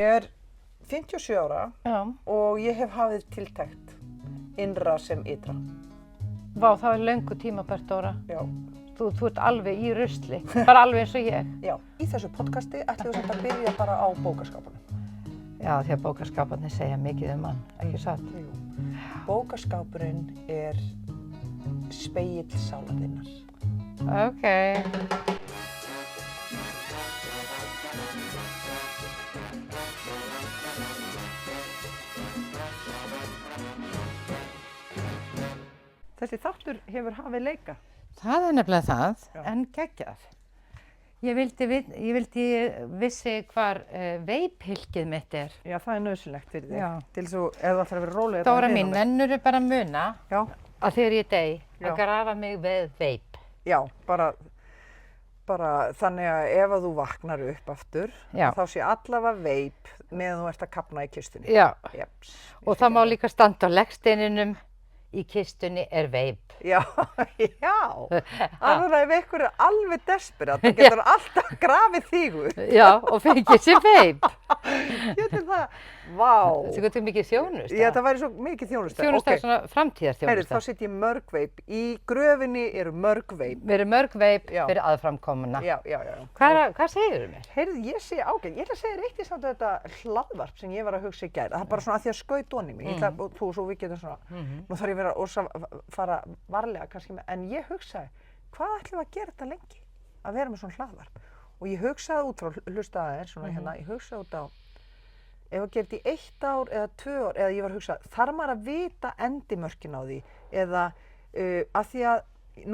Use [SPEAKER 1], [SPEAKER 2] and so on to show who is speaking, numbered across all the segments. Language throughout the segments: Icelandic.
[SPEAKER 1] Ég er 57 ára
[SPEAKER 2] Já.
[SPEAKER 1] og ég hef hafið tiltekt innra sem ytra.
[SPEAKER 2] Vá, það er löngu tímabært, Dóra.
[SPEAKER 1] Já.
[SPEAKER 2] Þú ert alveg í rusli, bara alveg eins og ég.
[SPEAKER 1] Já. Í þessu podcasti ætlum við samt að byrja bara á bókaskápunum.
[SPEAKER 2] Já, því að bókaskáparnir segja mikið um hann, ekki satt?
[SPEAKER 1] Jú. Bókaskápurinn er spegill sálar þinnar.
[SPEAKER 2] Ok.
[SPEAKER 1] Þessi þáttur hefur hafið leika.
[SPEAKER 2] Það er nefnilega það,
[SPEAKER 1] Já.
[SPEAKER 2] en geggjað. Ég vildi vissi hvar veiphylkið mitt er.
[SPEAKER 1] Já, það er nauðsynlegt fyrir þig.
[SPEAKER 2] Já.
[SPEAKER 1] Til þess að ef það ætlar að vera rólega
[SPEAKER 2] Dóra mín, nennurðu bara að muna
[SPEAKER 1] Já.
[SPEAKER 2] að þegar ég dey
[SPEAKER 1] Já.
[SPEAKER 2] að grafa mig við veip.
[SPEAKER 1] Já, bara þannig að ef að þú vaknar upp aftur,
[SPEAKER 2] Já.
[SPEAKER 1] þá sé allavega veip meðan þú ert að kafna í kistunni.
[SPEAKER 2] Já,
[SPEAKER 1] Jeps.
[SPEAKER 2] og það má líka standa á leggsteininum, í kistunni er veip.
[SPEAKER 1] Já, já. Alveg ef ykkur er alveg desperat, þá getur alltaf grafið þígu.
[SPEAKER 2] Já, og fengið sér veip.
[SPEAKER 1] Getur það, vá.
[SPEAKER 2] Það getur mikið þjónusta.
[SPEAKER 1] Já, það væri svo mikið þjónusta.
[SPEAKER 2] Þjónusta er svona
[SPEAKER 1] Heyrðu,
[SPEAKER 2] framtíðarþjónusta.
[SPEAKER 1] þá sitt ég mörg veip. Í gröfinni eru mörg veip.
[SPEAKER 2] Við erum mörg veip
[SPEAKER 1] Já.
[SPEAKER 2] fyrir aðframkomuna.
[SPEAKER 1] Já.
[SPEAKER 2] Hvað segirðu mér?
[SPEAKER 1] Heyrðu, ég sé ágætt. Ég ætla að segja þér eitt í samt þetta hlaðvarp sem ég var að hugsa í gær. Það er bara svona að því að skaut onni mig. Ég ætla að þú svo við getum svona, nú þarf ég að vera fara varlega kannski með, en ég hugsaði, hvað ætlum við að gera þetta lengi? Að vera með svona hlaðvarp. Og ég hugsaði út frá hlustaði þér, svona hérna, ég hugsaði út á, ef að gera þetta í 1 ár eða 2 ár, eða ég var að hugsa, þarf maður að vita endimörkin á því, eða að því að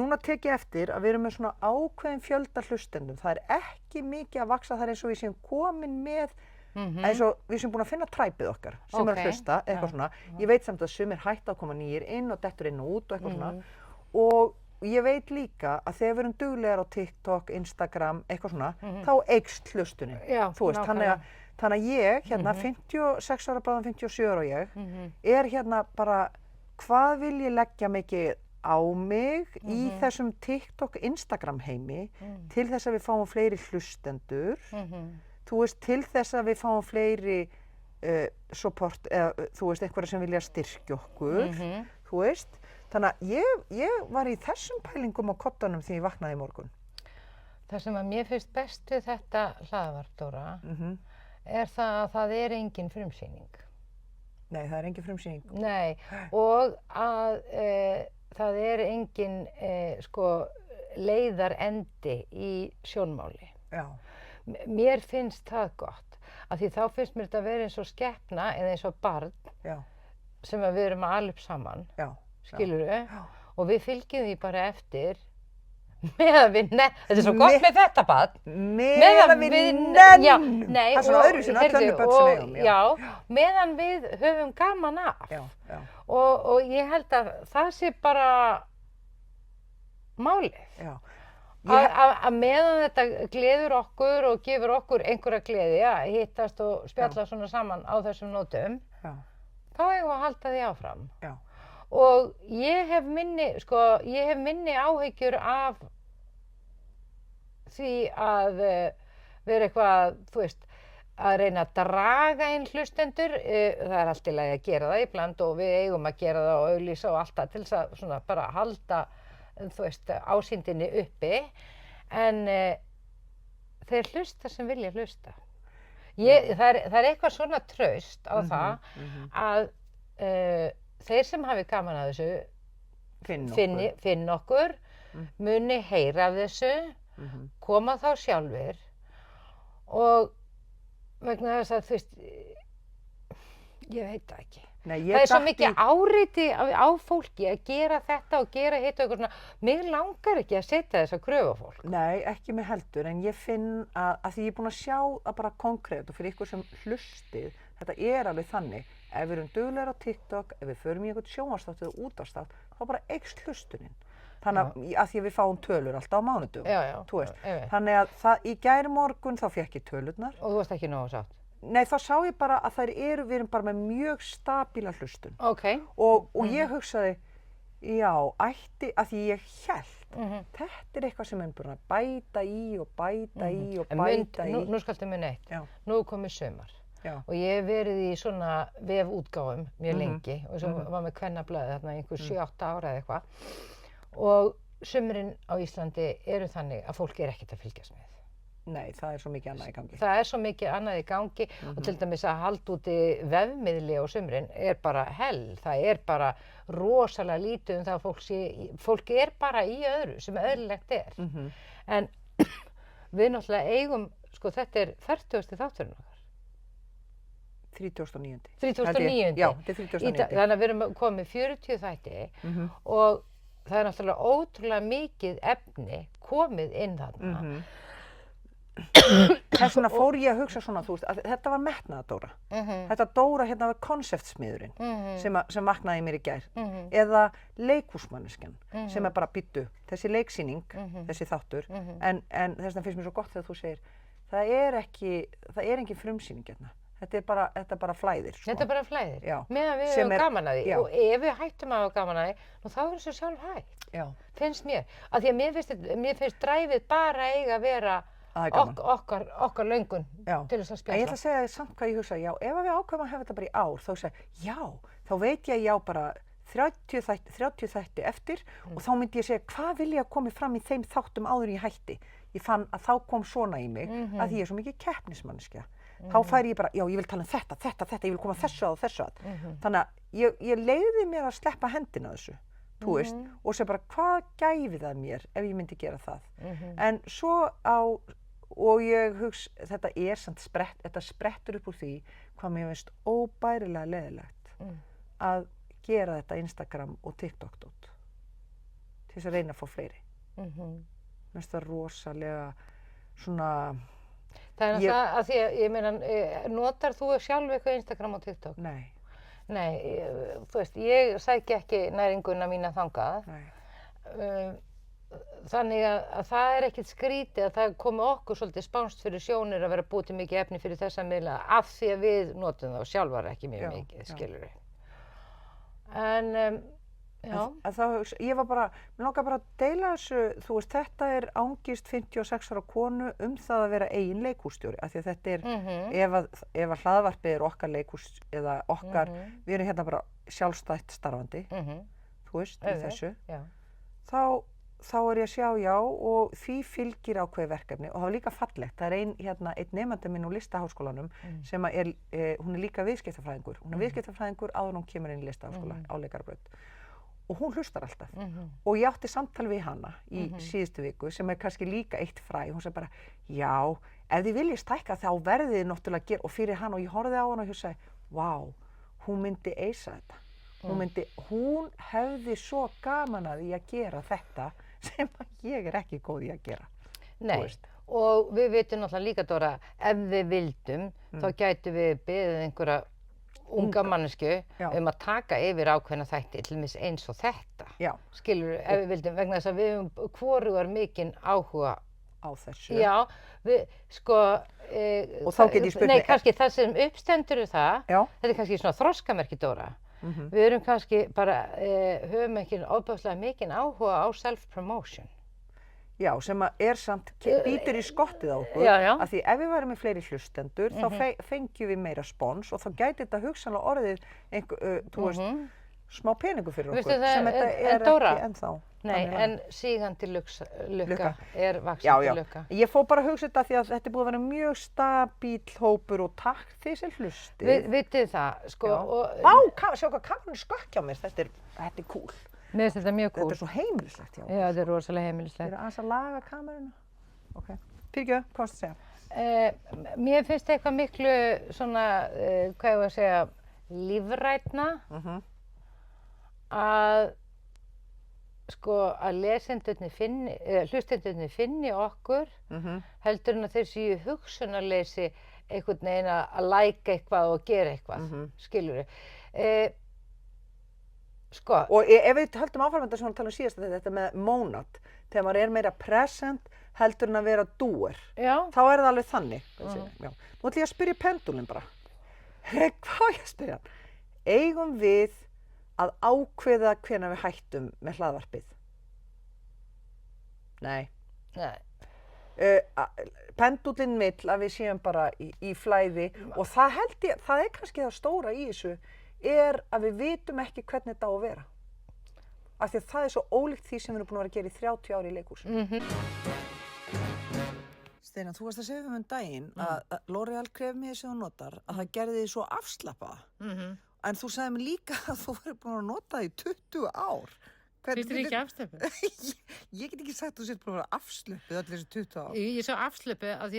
[SPEAKER 1] núna tek ég eftir að við erum með svona ákveðin fjölda hlustendum. Það er ekki mikið að vaxa, það er eins og við séum komin með, eins og við séum búin að finna træpið okkar sem er að hlusta, eitthvað svona. Ég veit samt að sumir hætta að koma nýjir inn og dettur inn og út og eitthvað svona. Og ég veit líka að þegar við erum duglegar á TikTok, Instagram, eitthvað svona, þá eykst hlustunin.
[SPEAKER 2] Já,
[SPEAKER 1] Þú veist, þannig að ég, hérna, 56 ára, bráðum 57 ára og ég, er hérna bara, hvað vil ég leggja mikið á mig í þessum TikTok, Instagram heimi til þess að við fáum fleiri hlustendur, þú veist, til þess að við fáum fleiri support, eða þú veist, einhverja sem vilja styrkja okkur, þú veist. Þannig að ég var í þessum pælingum á koddanum þegar ég vaknaði í morgun.
[SPEAKER 2] Það sem að mér finnst best við þetta hlaðvarp, Dóra, er það að það er engin frumsýning.
[SPEAKER 1] Nei, það er engin frumsýning.
[SPEAKER 2] Nei, og að það er engin leiðarendi í sjónmáli.
[SPEAKER 1] Já.
[SPEAKER 2] Mér finnst það gott, af því þá finnst mér þetta að vera eins og skepna eða eins og barn
[SPEAKER 1] Já.
[SPEAKER 2] sem að við erum að ala upp saman,
[SPEAKER 1] Já.
[SPEAKER 2] skilurðu, og við fylgjum því bara eftir meðan við þetta er svo gott með þetta barn,
[SPEAKER 1] Meðan við nennum.
[SPEAKER 2] Já, nei,
[SPEAKER 1] það er svona öðruvísi en öll önnur börn sem eigum.
[SPEAKER 2] Já, meðan við höfum gaman af.
[SPEAKER 1] Já.
[SPEAKER 2] Og ég held að það sé bara málið.
[SPEAKER 1] Já.
[SPEAKER 2] Að meðan þetta gleður okkur og gefur okkur einhverja gleði að hittast og spjalla svona saman á þessum nótum, þá eigum við að halda því áfram.
[SPEAKER 1] Já.
[SPEAKER 2] Og ég hef minni áhyggjur af því að vera eitthvað, þú veist, að reyna að draga inn hlustendur. Það er allt í lagi að gera það ibland og við eigum að gera það og auglýsa og allt það til þess að svona bara halda, þú veist, ásýndinni uppi. En þeir hlusta sem vilja hlusta. Það er eitthvað svona traust á það að þeir sem hafi gaman af þessu finn okkur, muni heyra af þessu, koma þá sjálfir og vegna þess að þú veist, ég veit það ekki.
[SPEAKER 1] Nei,
[SPEAKER 2] það er svo mikið áreiti á fólki að gera þetta og gera hitt og eitthvað svona. Mig langar ekki að setja þessa kröfu á fólk.
[SPEAKER 1] Nei, ekki mig heldur, en ég finn að því ég er búin að sjá að bara konkrétt og fyrir ykkur sem hlustið, þetta er alveg þannig. Ef við erum duglegar á TikTok, ef við förum í eitthvað sjónvarpsþátt eða útvarpsþátt, þá bara eykst hlustunin. Þannig að því að við fáum tölur alltaf á mánudögum, þú veist. Þannig að í gærmorgun þá fékk ég tölurnar.
[SPEAKER 2] Og þú varst ekki nógu sátt?
[SPEAKER 1] Nei, þá sá ég bara að við erum bara með mjög stabíla hlustun.
[SPEAKER 2] Okay.
[SPEAKER 1] Og ég hugsaði, já, ætti, að því ég hélt, þetta er eitthvað sem er búin að bæta í og bæta í og bæta í.
[SPEAKER 2] Nú skaltu muni eitt, nú er komið sumar.
[SPEAKER 1] Já.
[SPEAKER 2] og ég hef verið í svona vefútgáfum mjög lengi og svo var með Kvennablaðið þarna einhver 7-8 ára eða eitthvað og sumrin á Íslandi eru þannig að fólk ekkert að fylgjast með.
[SPEAKER 1] Nei, það svo mikið annað í gangi.
[SPEAKER 2] Það svo mikið annað í gangi og til dæmis að halda úti vefmiðli á sumrin bara hell. Það bara rosalega lítið það að fólk bara í öðru sem eðlilegt En við náttúrulega eigum, sko þetta 40. þátturinn okkar.
[SPEAKER 1] 39.
[SPEAKER 2] 39.
[SPEAKER 1] Já, þetta 39.
[SPEAKER 2] Þannig að við erum komið 40 þætti og það náttúrulega ótrúlega mikið efni komið inn þarna.
[SPEAKER 1] Þess vegna fór ég að hugsa svona, þú veist, að þetta var metnaðardóra. Þetta Dóra hérna var konseptsmiðurinn sem vaknaði í mér í gær. Eða leikhúsmanneskjan sem bara býttu, þessi leiksýning, þessi þáttur. En þess vegna finnst mér svo gott þegar þú segir, það engin frumsýning hérna. Þetta bara flæðir. Sko.
[SPEAKER 2] Þetta bara flæðir,
[SPEAKER 1] Já.
[SPEAKER 2] meðan við höfum gaman að því. Og ef við hættum að hafa gaman að því, þá þessu sjálf hægt.
[SPEAKER 1] Já.
[SPEAKER 2] Finnst mér. Af því að mér finnst dræfið bara eiga að vera okkar löngun til þess að spjalla.
[SPEAKER 1] En ég ætla að segja þér samt hvað ég hugsa, já, ef við ákveðum að hafa þetta bara í ár, þá segja, já, þá veit ég bara 30 þætti eftir og þá myndi ég segja, hvað vil ég að komi fram í þeim þáttum áður en ég hætti? Ég fann að þá kom svona í mig, að því ég svo mikið keppnismanneskja. Þá færi ég bara, já, ég vil tala um þetta, ég vil koma þessu að. Þannig að ég leyfði mér að sleppa hendina þessu, þú veist, og segja bara, hvað gæfi það mér ef ég myndi gera það? En svo og ég hugsa, þetta sprettur upp úr því hvað mér finnst óbærilega leiðilegt að gera þetta Instagram og TikTok dót til þess að reyna að fá fleiri. Mér finnst það rosalega svona...
[SPEAKER 2] Það það að því að, ég meina, notar þú sjálf eitthvað Instagram og TikTok?
[SPEAKER 1] Nei.
[SPEAKER 2] Nei, þú veist, ég sæki ekki næringuna mína þangað.
[SPEAKER 1] Nei.
[SPEAKER 2] Þannig að það ekkert skrítið að það komi okkur svolítið spánst fyrir sjónir að vera búið til mikið efni fyrir þessa miðla af því að við notum það sjálfar ekki mjög mikið, skilur við. En, já.
[SPEAKER 1] Ég var bara, mér langar bara að deila þessu, þú veist, þetta ángist 56 ára konu það að vera eigin leikhússtjóri, af því að þetta ef að hlaðvarpið okkar leikhús eða okkar, við erum hérna bara sjálfstætt starfandi, þú veist, í þessu, þá ég að sjá, já, og því fylgir ákveðið verkefni og það var líka fallegt. Það einn nemandi minn úr Listaháskólanum sem hún líka viðskiptafræðingur. Hún viðskiptafræðingur áður hún kemur inn í Listaháskóla á Leikarabraut. Og hún hlustar alltaf. Og ég átti samtal við hana í síðustu viku sem kannski líka eitt fræ. Hún sagði bara, já, ef þið viljið stækka þá verðið þið náttúrulega að gera. Og fyrir hana, og ég horfði á hana og hugsaði, vá, hún myndi eisa þetta. Hún hefði svo gaman að því að gera þetta sem ég ekki góð í að gera.
[SPEAKER 2] Nei, og við vitum náttúrulega líka, Dóra, ef við vildum, þá gætum við beðið einhverja unga mannesku að taka yfir ákveðna þætti, til dæmis eins og þetta.
[SPEAKER 1] Já.
[SPEAKER 2] Skilur, ef við vildum, vegna þess að við höfum hvorugar mikinn áhuga
[SPEAKER 1] á þessu.
[SPEAKER 2] Já, við, sko...
[SPEAKER 1] og þá get ég spurt mig...
[SPEAKER 2] Nei, kannski það sem uppstendur það,
[SPEAKER 1] Já.
[SPEAKER 2] Þetta kannski svona þroskamerki, Dóra. Við erum kannski bara, höfum ekki ofboðslega mikinn áhuga á self-promotion.
[SPEAKER 1] Já, sem samt bítur í skottið á okkur, af því ef við værum með fleiri hlustendur, þá fengjum við meira spons og þá gæti þetta hugsanlega orðið þú veist, smá peningur fyrir okkur, sem þetta ekki ennþá.
[SPEAKER 2] Nei, en sígandi lukka vaxandi lukka.
[SPEAKER 1] Ég fór bara að hugsa þetta því að þetta búið að vera mjög stabíll hópur og takk því sem hlustið.
[SPEAKER 2] Vitið það, sko.
[SPEAKER 1] Vá, sjá hvað kamerun skökk hjá mér, þetta er cool.
[SPEAKER 2] Mér finnst þetta mjög cool.
[SPEAKER 1] Þetta svo heimilislegt hjá mér.
[SPEAKER 2] Já, þetta rosalega heimilislegt.
[SPEAKER 1] Þeir aðeins að laga kameruna. Ok, fyrirgjöf, hvað varstu að segja?
[SPEAKER 2] Mér finnst eitthvað miklu svona, hvað ég var að segja, lífrænna að sko að hlustendurnir finni okkur heldur en að þeir séu hugsunarleysi einhvern veginn að læka eitthvað og gera eitthvað, skilurðu. Sko. Og
[SPEAKER 1] ef við höldum áfram þetta svona tala síðast þetta með monad, þegar maður meira present heldur en að vera doer, þá það alveg þannig. Nú ætlum ég að spyrja pendulinn bara. Hvað ég að spyrja hann? Eigum við að ákveða hvenær við hættum með hlaðvarpið? Nei. Pendúllinn vill að við séum bara í flæði og það held ég, það kannski það stóra í þessu, að við vitum ekki hvernig þetta á að vera. Af því að það svo ólíkt því sem við erum búin að vera að gera í 30 ári í leikhúsinu. Steina, þú varst að segja daginn að L'Oreal kremið sem þú notar, að það gerði þig svo afslappaða. En þú sagði mér líka að þú verið búin að nota það í 20 ár.
[SPEAKER 3] Finnst þér ekki afslöpuð?
[SPEAKER 1] Ég get ekki sagt að þú sért búin að vera afslöpuð allir þessi 20 ár.
[SPEAKER 3] Ég er svo afslöpuð af því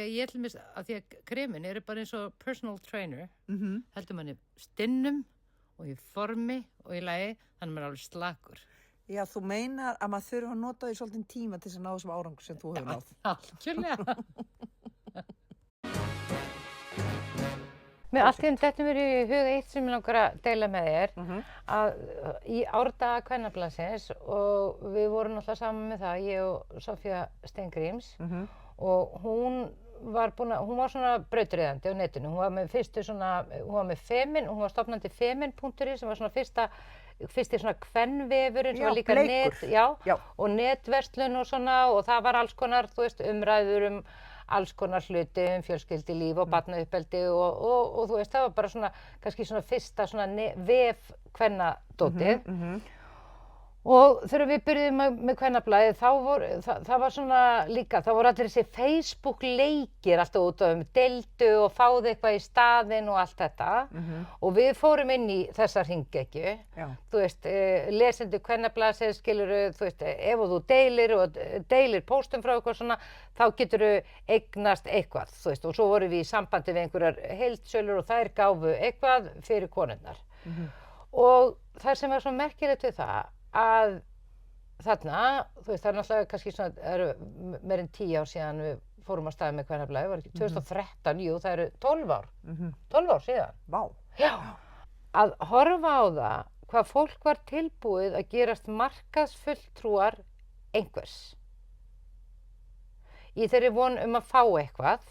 [SPEAKER 3] að kremin eru bara eins og personal trainer. Heldur manni stinnum og í formi og í lagi, þannig maður er alveg slakur.
[SPEAKER 1] Já, þú meinar að maður þurfa að nota því svolítið tíma til þess að ná þessum árangur sem þú hefur náð.
[SPEAKER 3] Algjörlega.
[SPEAKER 2] Mér allt í enn þetta mér í huga eitt sem ég langar að deila með þér, að í árdaga Kvennablaðsins og við vorum náttúrulega saman með það, ég og Sofía Steingríms, og hún var svona brautryðjandi á netinu. Hún var með hún var stofnandi Femin.is sem var svona fyrsti svona kvennvefurinn sem var líka og netverslun og svona, og það var alls konar, þú veist, umræður alls konar hluti fjölskyldulíf og barnauppeldi og þú veist, það var bara svona, kannski svona fyrsta svona vef kvennadótið. Og þegar við byrjuðum með Kvennablaðið, það var svona líka, það voru allir þessi Facebook-leikir alltaf út af deildu og fáðu eitthvað í staðinn og allt þetta. Og við fórum inn í þessa hringekju. Þú veist, lesendur Kvennablaðsins, skilurðu, þú veist, ef þú deilir póstum frá eitthvað svona, þá geturðu eignast eitthvað, þú veist, og svo vorum við í sambandi við einhverjar heildsölur og þær gáfu eitthvað fyrir konurnar. Og það sem var svo merkilegt við það, að þarna, þú veist, það náttúrulega kannski svona, það eru meir en 10 ár síðan við fórum á staði með Kvennablaðið, var ekki 2013, jú, það eru 12 ár, 12 ár síðan.
[SPEAKER 1] Vá.
[SPEAKER 2] Já, að horfa á það, hvað fólk var tilbúið að gerast markaðsfulltrúar einhvers. Í þeirri von að fá eitthvað,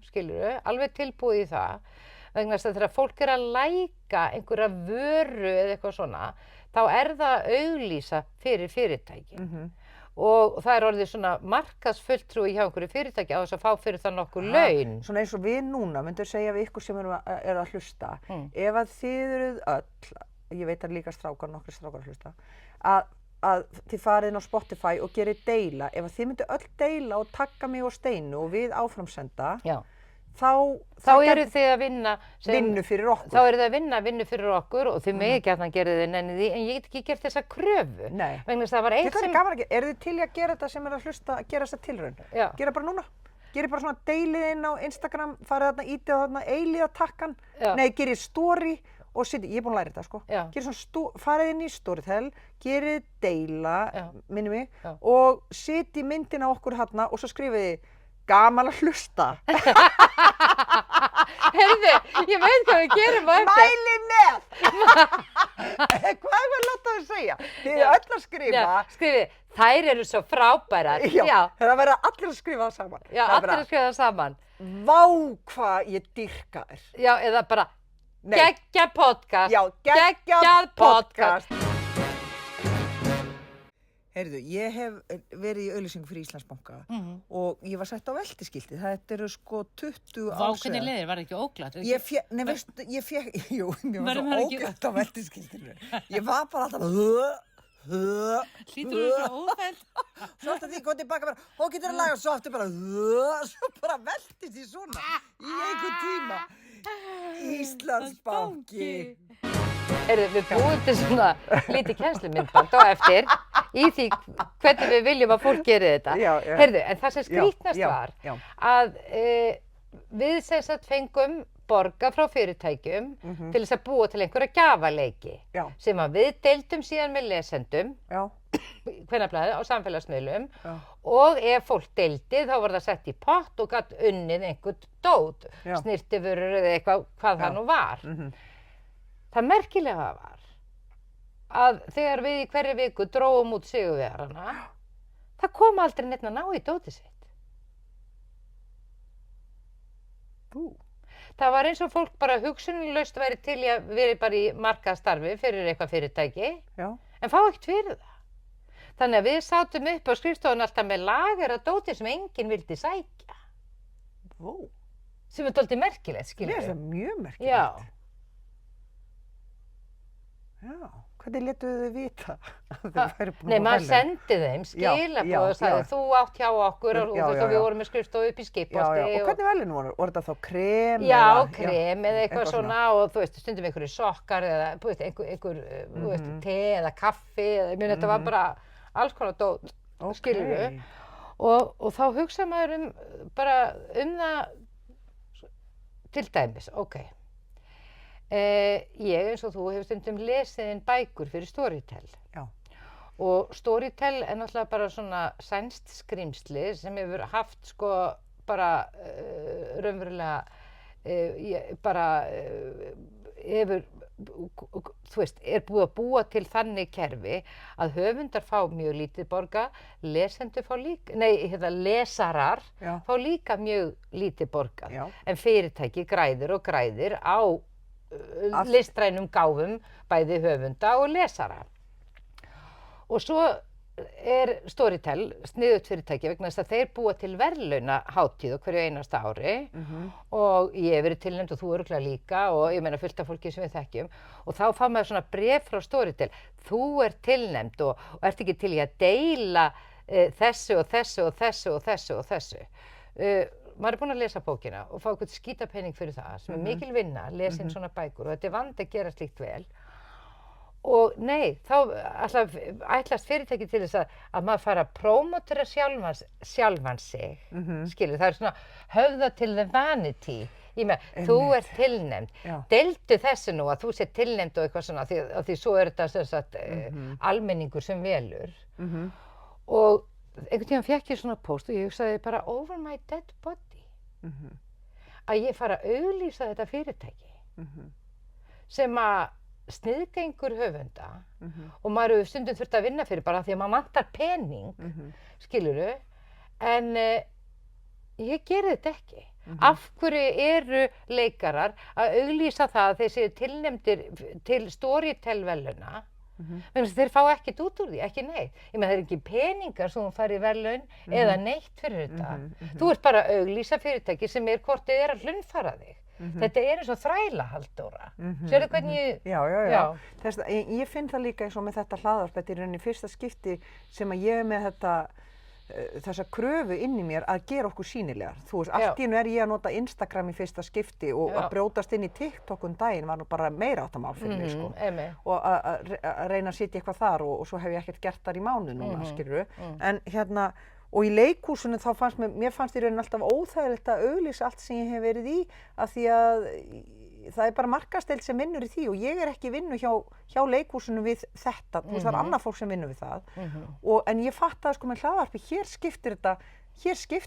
[SPEAKER 2] skilurðu, alveg tilbúið í það, vegna þess að þegar fólk að læka einhverja vöru eða eitthvað svona, þá það að auglýsa fyrir fyrirtæki. Og það orðið svona markaðsfulltrúi hjá einhverju fyrirtæki á þess að fá fyrir það nokkur laun.
[SPEAKER 1] Svona eins og við núna, myndu segja við ykkur sem eru að hlusta, ef að þið eruð öll, ég veit að líka nokkrir strákar að hlusta, að þið farið inn á Spotify og gerið deila, ef að þið myndu öll deila og tagga mig og Steinu og við áframsenda,
[SPEAKER 2] þá eru þið að vinna
[SPEAKER 1] vinnu fyrir okkur.
[SPEAKER 2] Þá eru þið að vinna fyrir okkur og þið megið ekki að hann gerði þið nenni því, en ég get ekki gert þessa kröfu.
[SPEAKER 1] Nei.
[SPEAKER 2] Vegna þess að það var eitt sem...
[SPEAKER 1] Eru þið til að gera þetta sem að hlusta, gera þessa tilraun?
[SPEAKER 2] Já.
[SPEAKER 1] Gera bara núna. Gerið bara svona deilið inn á Instagram, farið þarna, ítið á þarna, eilíða takkan. Nei, gerið story og ég er búin að læra þetta, sko. Gerið svona, farið inn í Storytel, gerið deila, minni mig, og setjið myndina á okkur þarna og svo skrifið þið gaman að hlusta.
[SPEAKER 2] Heyrðu, ég veit hvað við gerum á eftir.
[SPEAKER 1] Mæli með! Hvað er að láta þau segja? Þið eru öll að skrifa.
[SPEAKER 2] Skrifið, þær eru svo frábærar.
[SPEAKER 1] Já, það verða allir að skrifa það saman.
[SPEAKER 2] Já, allir að skrifa það saman.
[SPEAKER 1] Vá, hvað ég dýrka þér.
[SPEAKER 2] Já, eða bara geggjað podcast.
[SPEAKER 1] Já, geggjað podcast. Heyrðu, ég hef verið í auglýsingu fyrir Íslandsbanka og ég var sett á veltiskilti. Þetta eru sko 20 ár
[SPEAKER 3] síðan. Vá, hvernig leiðir? Var það ekki óglatt?
[SPEAKER 1] Ég fekk, jú, mér var svo óglatt á veltiskiltinu. Ég var bara alltaf
[SPEAKER 3] Hlýtur þú svo óþægt?
[SPEAKER 1] Svo alltaf því kom tilbaka bara, og getur að laga svo aftur bara, svo bara veltist ég svona í einhvern tíma. Íslandsbanki.
[SPEAKER 2] Heyrðu, við búum til svona lítið kennslumyndband á eftir í því hvernig við viljum að fólk geri þetta. Heyrðu, en það sem skrítnast var að við sem sagt fengum borga frá fyrirtækjum til þess að búa til einhverja gjafaleiki sem að við deildum síðan með lesendum, Kvennablaðið á samfélagsmiðlum og ef fólk deildi þá var það sett í pott og gat unnið einhvern dót, snyrtivörur eða eitthvað hvað það nú var. Það merkilega var að þegar við í hverri viku dróum út sigurvegarana, það kom aldrei neitt að ná í dótið sitt. Það var eins og fólk bara hugsunarlaust væri til að vera bara í markaðsstarfi fyrir eitthvað fyrirtæki, en fá ekkert fyrir það. Þannig að við sátum upp á skrifstofun alltaf með lager að dóti sem enginn vildi sækja.
[SPEAKER 1] Vó.
[SPEAKER 2] Sem er dálítið merkilegt,
[SPEAKER 1] Mér
[SPEAKER 2] skilur
[SPEAKER 1] finnst
[SPEAKER 2] við.
[SPEAKER 1] það mjög merkilegt.
[SPEAKER 2] Já.
[SPEAKER 1] Já. Hvernig létuðu þau vita að þau væru búin
[SPEAKER 2] Nei,
[SPEAKER 1] að fá
[SPEAKER 2] maður
[SPEAKER 1] verðlaun?
[SPEAKER 2] sendi þeim
[SPEAKER 1] Já,
[SPEAKER 2] skilaboð og
[SPEAKER 1] já,
[SPEAKER 2] sagði
[SPEAKER 1] já.
[SPEAKER 2] þú átt hjá okkur og,
[SPEAKER 1] Já,
[SPEAKER 2] og
[SPEAKER 1] já,
[SPEAKER 2] við
[SPEAKER 1] já.
[SPEAKER 2] vorum með skrifstofu upp í
[SPEAKER 1] Já,
[SPEAKER 2] Skipholti.
[SPEAKER 1] já. Og hvernig verðlaun voru? Voru þetta þá krem?
[SPEAKER 2] Já,
[SPEAKER 1] eða-
[SPEAKER 2] krem eða eitthvað svona og þú veist, stundum einhverju sokkar eða þú veist, þú veist, te eða kaffi eða, ég meina, þetta var bara alls konar dót, skilurðu. Og þá hugsa maður bara það til dæmis, ég eins og þú hefur stundum lesið inn bækur fyrir Storytel.
[SPEAKER 1] Já.
[SPEAKER 2] Og Storytel er náttúrulega bara svona sænskt skrímsli sem hefur haft sko bara raunverulega hefur, þú veist, búið að búa til þannig kerfi að höfundar fá mjög lítið borgað, lesendur fá líka, lesarar
[SPEAKER 1] Já.
[SPEAKER 2] fá líka mjög lítið borgað.
[SPEAKER 1] Já.
[SPEAKER 2] En fyrirtæki græðir og græðir á listrænum gáfum bæði höfunda og lesara. Og svo Storytel sniðugt fyrirtæki vegna þess að þeir búa til verðlaunahátíð á hverju einasta ári og ég hef verið tilnefnd og þú örugglega líka og ég meina fullt af fólki sem við þekkjum og þá fá maður svona bréf frá Storytel, þú ert tilnefnd og ert ekki til í að deila þessu og þessu og þessu og þessu og þessu. Maður búinn að lesa bókina og fá eitthvað skítapenning fyrir það sem mikil vinna, lesa inn svona bækur og þetta vandi að gera slíkt vel. Og nei, þá ætlast fyrirtæki til þess að maður fara að prómótera sjálfan sig, skilur, það svona höfða til the vanity. Ég með, þú ert tilnefnd, deildu þessu nú að þú sé tilnefnd og eitthvað svona, því svo þetta sem sagt almenningur sem velur. Og einhvern tímann fékk ég svona póst og ég hugsaði bara over my dead body. Að ég fara að auglýsa þetta fyrirtæki sem að sniðgengur höfunda og maður hefur stundum þurft að vinna fyrir bara því að maður vantar pening, skilurðu, en ég geri þetta ekki. Af hverju eru leikarar að auglýsa það að þeir séu tilnefndir til Storytel-verðlauna? Þeir fá ekkert út úr því, ekki neitt. Ég meina, það er ekki peningar sem þú fær í verðlaun eða neitt fyrir þetta. Þú ert bara að auglýsa fyrirtæki sem hvort þið að hlunnfara þig. Þetta eins og þræla, Halldóra. Sérðu hvernig ég...
[SPEAKER 1] Já. Ég finn það líka eins og með þetta hlaðvarp, þetta er í rauninni fyrsta skipti sem að ég er með þessa kröfu inn í mér að gera okkur sýnilegar. Þú veist, allt í einu er ég að nota Instagram í fyrsta skipti og að brjótast inn í TikTok daginn var nú bara meira áttamál fyrir mig, sko. Og að reyna að sitja eitthvað þar og svo hef ég ekkert gert þar í mánuð núna, skilurðu. En og í leikhúsinu þá mér fannst í rauninni alltaf óþægilegt að auglýsa allt sem ég hef verið í af því að það er bara markaðsdeild sem vinnur í því og ég er ekki vinnu hjá leikhúsinu við þetta, þú veist, það er annað fólk sem vinnur við það. En ég fattaði sko með hlaðvarpi, hér skiptir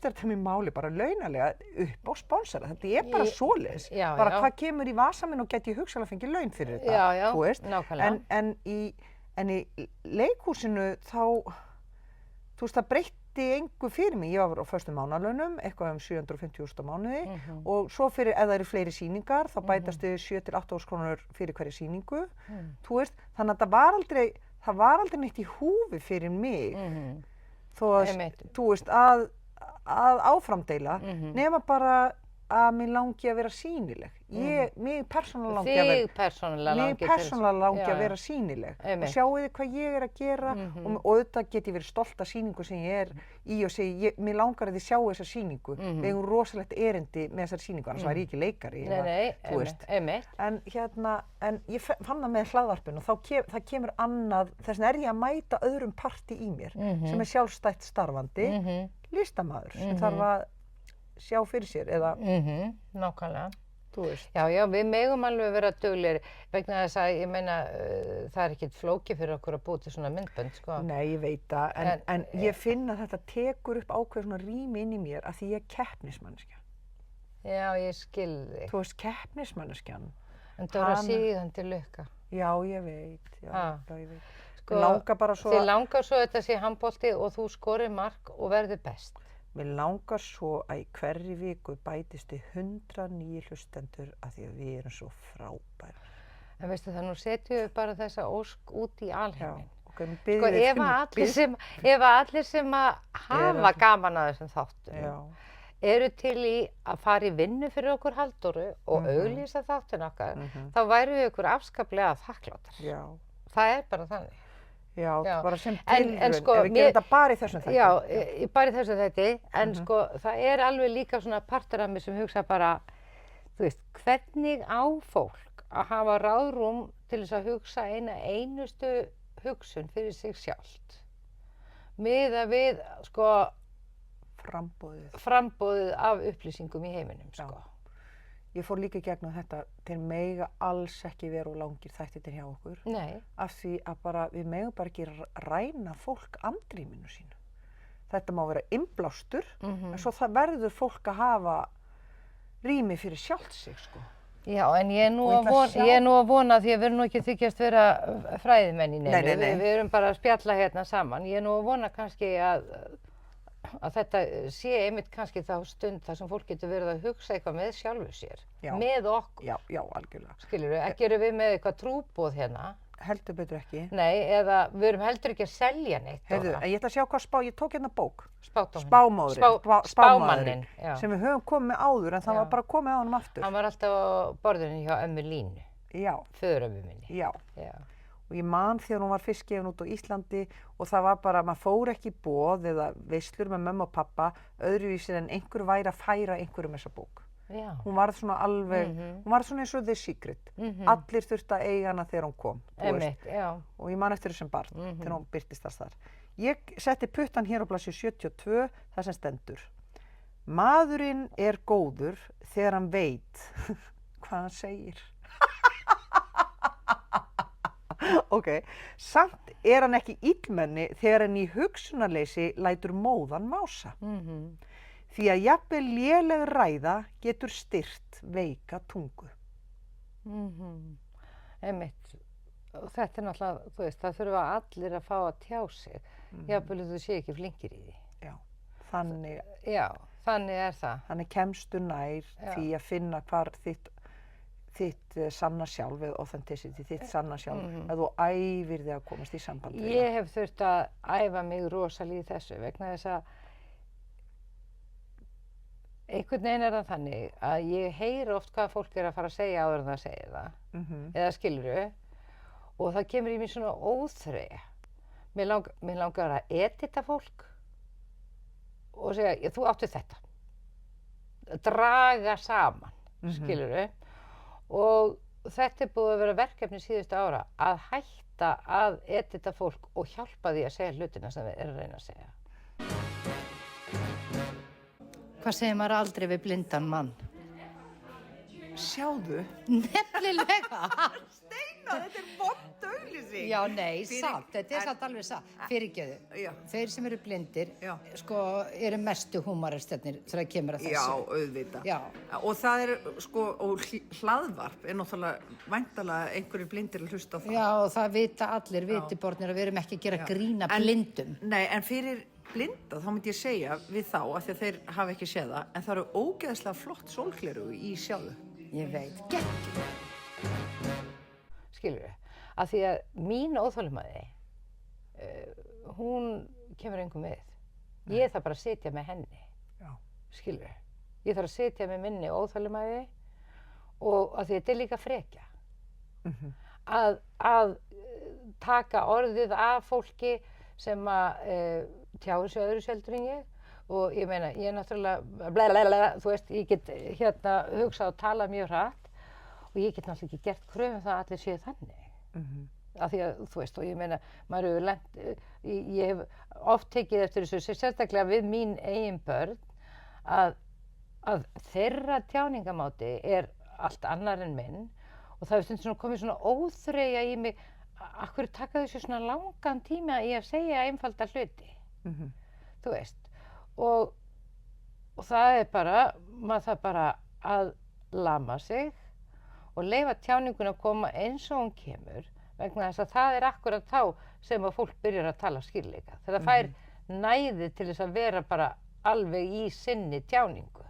[SPEAKER 1] þetta mér máli bara launalega upp á sponsora, þetta er bara svoleiðis, bara hvað kemur í vasa minn og get ég hugsanlega fengið laun fyrir þetta, þú veist. En í leikhúsinu þá, þú veist, það breytti engu fyrir mig, ég var á föstum mánaðarlaunum, eitthvað 750.000 á mánuði og svo fyrir, ef það eru fleiri sýningar, þá bætast þið 7 til 8.000 krónur fyrir hverja sýningu, þú veist, þannig að það var aldrei neitt í húfi fyrir mig, þó að, þú veist, að áframdeila, nema bara að mér langi að vera sýnileg. Mig persónulega langi að vera sýnileg og sjáu þið hvað ég er að gera og auðvitað get ég verið stolt af sýningu sem ég er í og segi, mér langar að þið sjáu þessa sýningu. Við eigum rosalegt erindi með þessari sýningu, annars væri ég ekki leikari. Þú veist. En ég fann það með hlaðvarpinu og það kemur annað, þess vegna er ég að mæta öðrum parti í mér sem er sjálfstætt starfandi listamaður sem þarf að sjá fyrir sér eða
[SPEAKER 2] nákvæmlega.
[SPEAKER 1] Þú veist.
[SPEAKER 2] Já, við megum alveg vera duglegri vegna þess að ég meina það er ekkert flókið fyrir okkur að búa til svona myndbönd, sko.
[SPEAKER 1] Nei, ég veit það, en ég finn að þetta tekur upp ákveð svona rými inn í mér að því ég er keppnismanneskja.
[SPEAKER 2] Já, ég skil þig.
[SPEAKER 1] Þú veist, keppnismanneskjan.
[SPEAKER 2] En Dóra sígandi lukka.
[SPEAKER 1] Já, ég veit, ég veit.
[SPEAKER 2] Sko, þið langar svo að þetta sé handbolti og þú skorir mark og verður best.
[SPEAKER 1] Mér langar svo að í hverri viku bætist þið 100 nýju hlustendur af því að við erum svo frábærar.
[SPEAKER 2] En veistu það, nú setjum við bara þessa ósk út í alheiminn.
[SPEAKER 1] Ok, nú
[SPEAKER 2] Sko,
[SPEAKER 1] biðjum við
[SPEAKER 2] ef allir sem að hafa gaman að þessum þáttum
[SPEAKER 1] Já,
[SPEAKER 2] eru til í að fara í vinnu fyrir okkur Halldóru og auglýsa þáttinn okkar, þá væru við ykkur afskaplega þakklátar.
[SPEAKER 1] já,
[SPEAKER 2] Það er bara þannig.
[SPEAKER 1] já,
[SPEAKER 2] Já.
[SPEAKER 1] bara sem
[SPEAKER 2] En
[SPEAKER 1] tilraun,
[SPEAKER 2] sko,
[SPEAKER 1] ef við gerum þetta bara í þessum þætti.
[SPEAKER 2] Já, bara í þessu þætti, en sko, það er alveg líka svona partur af mig sem hugsa bara, þú veist, hvernig á fólk að hafa ráðrúm til þess að hugsa eina einustu hugsun fyrir sig sjálft. Miðað við, sko, frambóðið af upplýsingum í heiminum, sko.
[SPEAKER 1] Ég fór líka í gegnum þetta, þeir mega alls ekki vera of langir þættirnir hjá okkur.
[SPEAKER 2] Nei.
[SPEAKER 1] Af því að bara, við megum bara ekki ræna fólk andrýminu sínu. Þetta má vera innblástur, en svo það verður fólk að hafa rými fyrir sjálft sig, sko.
[SPEAKER 2] Já, en ég er nú að vona því að við erum nú ekki þykjast vera fræðimenn í neinu.
[SPEAKER 1] Nei.
[SPEAKER 2] Við erum bara að spjalla hérna saman. Ég er nú að vona kannski að þetta sé einmitt kannski þá stund þar sem fólk getur verið að hugsa eitthvað með sjálfu sér.
[SPEAKER 1] Já.
[SPEAKER 2] Með okkur.
[SPEAKER 1] Já, algjörlega.
[SPEAKER 2] Skilurðu, ekki erum við með eitthvað trúboð hérna.
[SPEAKER 1] Heldur betur ekki.
[SPEAKER 2] Nei, eða við erum heldur ekki að selja neitt.
[SPEAKER 1] Heyrðu, en ég ætla að sjá hvað ég tók hérna bók.
[SPEAKER 2] Spámóðurinn. Spámanninn, já.
[SPEAKER 1] Sem við höfum komið með áður, en það var bara komið á honum aftur.
[SPEAKER 2] Hann var alltaf á borðinu hjá ömmu Línu.
[SPEAKER 1] Já.
[SPEAKER 2] Föðurömmu minni.
[SPEAKER 1] Já. Og ég man þegar hún var fyrst gefin út á Íslandi og það var bara, maður fór ekki í boð eða veislur með mömmu og pappa öðruvísir en einhver væri að færa einhverjum þessa bók.
[SPEAKER 2] Já.
[SPEAKER 1] Hún varð svona alveg, hún varð svona eins og The Secret. Allir þurftu að eiga hana þegar hún kom.
[SPEAKER 2] Einmitt, já.
[SPEAKER 1] Og ég man eftir þessum barn þegar hún birtist þar. Ég setti puttan hér á blaðsíðu 72, það sem stendur. Maðurinn er góður þegar hann veit hvað hann segir. Ok, samt er hann ekki illmenni þegar hann í hugsunarleysi lætur móðan mása. Því að jafnvel léleg ræða getur styrkt veika tungu.
[SPEAKER 2] Einmitt. Og þetta er náttúrulega, þú veist, það þurfa allir að fá að tjá sig. Jafnvel þú sé ekki flinkir í því.
[SPEAKER 1] Já, þannig.
[SPEAKER 2] Já, þannig er það.
[SPEAKER 1] Þannig kemstu nær því að finna hvar þitt sanna sjálf eða authenticity, þitt sanna sjálf, að þú æfir þig að komast í samband við það.
[SPEAKER 2] Ég hef þurft að æfa mig rosalega í þessu vegna þess að einhvern veginn er það þannig að ég heyri oft hvað fólk er að fara að segja áður en það segir það, eða skilurðu, og það kemur í mér svona óþreyja. Mér langar að edita fólk og segja, þú áttu þetta. Draga saman, skilurðu. Og þetta er búið að vera verkefni síðustu ára að hætta að edita fólk og hjálpa því að segja hlutina sem við erum að reyna að segja.
[SPEAKER 3] Hvað segir maður aldrei við blindan mann?
[SPEAKER 1] Sjáðu.
[SPEAKER 3] Nefnilega!
[SPEAKER 1] Steina, þetta er vond auglýsing.
[SPEAKER 3] Já, nei, satt. Þetta er satt alveg satt. Fyrirgefðu.
[SPEAKER 1] Já.
[SPEAKER 3] Þeir sem eru blindir,
[SPEAKER 1] Já.
[SPEAKER 3] sko, eru mestu húmoristarnir þegar það kemur að þessu.
[SPEAKER 1] Já, auðvitað.
[SPEAKER 3] Já.
[SPEAKER 1] Og það er, sko, og hlaðvarp er náttúrulega væntanlega einhverjir blindir að hlusta á það.
[SPEAKER 3] Já, og það vita allir vitibornir að við erum ekki að gera grína blindum.
[SPEAKER 1] Nei, en fyrir blinda þá myndi ég segja við þá, af því að þeir hafa ekki séð það, en það eru ógeðslega flott sólglerugu í sjáðu.
[SPEAKER 3] Ég veit. Geggjum.
[SPEAKER 2] Skilurðu, af því að mín óþolinmæði, hún kemur engum við. Ég þarf bara að sitja með henni.
[SPEAKER 1] Já.
[SPEAKER 2] Skilurðu, ég þarf að sitja með minni óþolinmæði og af því að þetta er líka frekja. Að taka orðið af fólki sem að tjáir sig öðru seldur en ég. Og ég meina, ég er náttúrulega, þú veist, ég get hérna hugsað og talað mjög hratt og ég get náttúrulega ekki gert kröfu það að allir séu þannig. Af því að, þú veist, og ég meina, maður hefur lent, ég hef oft tekið eftir þessu, sérstaklega við mín eigin börn, að þeirra tjáningamáti er allt annar en minn og það hefur stundum svona komið svona óþreyja í mig, af hverju taka þessu svona langan tíma í að segja einfalda hluti, þú veist. Og það er bara, maður þarf bara að lama sig og leyfa tjáningun að koma eins og hún kemur vegna þess að það er akkurat þá sem að fólk byrjar að tala skýrleika. Þegar það fær næði til þess að vera bara alveg í sinni tjáningu.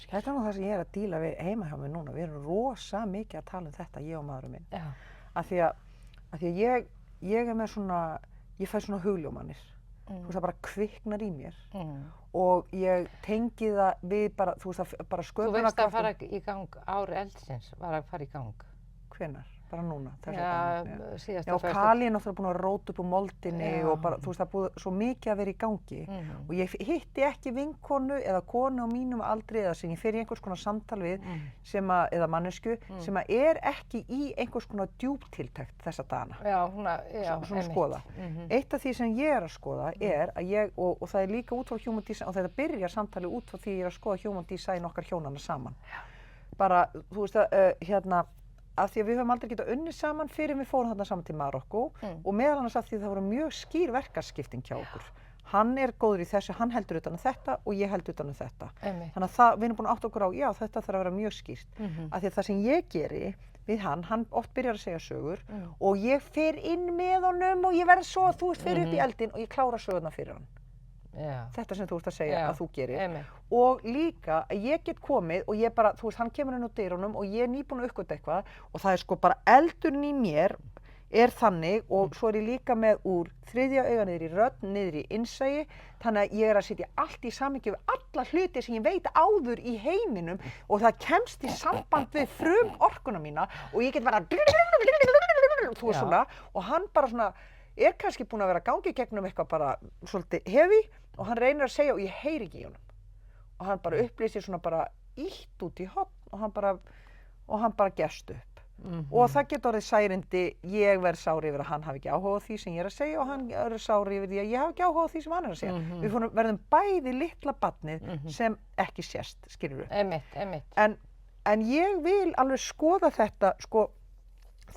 [SPEAKER 1] Þetta er nú það sem ég er að díla við heima hjá mig núna. Við erum rosa mikið að tala um þetta, ég og maðurinn minn.
[SPEAKER 2] Já.
[SPEAKER 1] Af því að Af því að ég er með svona, ég fæ svona hugljómanir. Þú veist, það bara kviknar í mér og ég tengi það við bara, þú veist, bara
[SPEAKER 2] Þú veist að fara í gang ár eldsins, var að fara í gang.
[SPEAKER 1] Hvenær? Bara núna?
[SPEAKER 2] Já, síðasta
[SPEAKER 1] Já, Kali er náttúrulega búin að róta upp úr moldinni og bara, þú veist, það er búið svo mikið að vera í gangi og ég hitti ekki vinkonu eða konu á mínum aldri eða sem ég fer í einhvers konar samtal við eða mannesku sem að er ekki í einhvers konar djúptiltekt þessa dagana.
[SPEAKER 2] Já,
[SPEAKER 1] svona skoða. Eitt af því sem ég er að skoða er að ég, og það er líka út frá human design, og þetta byrjar samtalið út frá því ég er að skoða human design okkar hjónanna saman. Bara, þú veist að, af því að við höfum aldrei getað unnið saman fyrir við fórum þarna saman til Marokkó og meðal annars af því að það voru mjög skýr verkaskipting hjá okkur. Hann er góður í þessu, hann heldur utan þetta og ég held utan þetta. Þannig að við erum búin að átta okkur á, já, þetta þarf að vera mjög skýrt. Af því að það sem ég geri við hann oft byrjar að segja sögur og ég fer inn með honum og ég verð svo, þú veist, fer upp í eldinn og ég klára sögurna fyrir hann. Þetta sem þú ert að segja að þú gerir. Og líka að ég get komið og ég bara, þú veist, hann kemur inn á dyrunum og ég er nýbúin að uppgötva eitthvað og það er sko bara eldurinn í mér er þannig og svo er ég líka með úr þriðja auga niður í rödd, niður í innsæi, þannig að ég er að setja allt í samhengi við alla hluti sem ég veit áður í heiminum og það kemst í samband við frumorkuna mína og ég get bara þú veist svona og hann bara svona er kannski búinn að vera að gangi gegnum eitthvað bara svolítið heavy og hann reynir að segja og ég heyri ekki í honum og hann bara upplýsir svona bara ítt út í horn og hann bara gefst upp og það getur orðið særindi, ég verð sári yfir að hann hafi ekki áhuga á því sem ég er að segja og hann er sári yfir því að ég hafi ekki áhuga á því sem hann er að segja. Við verðum bæði litla barnið sem ekki sést, skilurðu.
[SPEAKER 2] Einmitt.
[SPEAKER 1] En ég vil alveg skoða þetta, sko,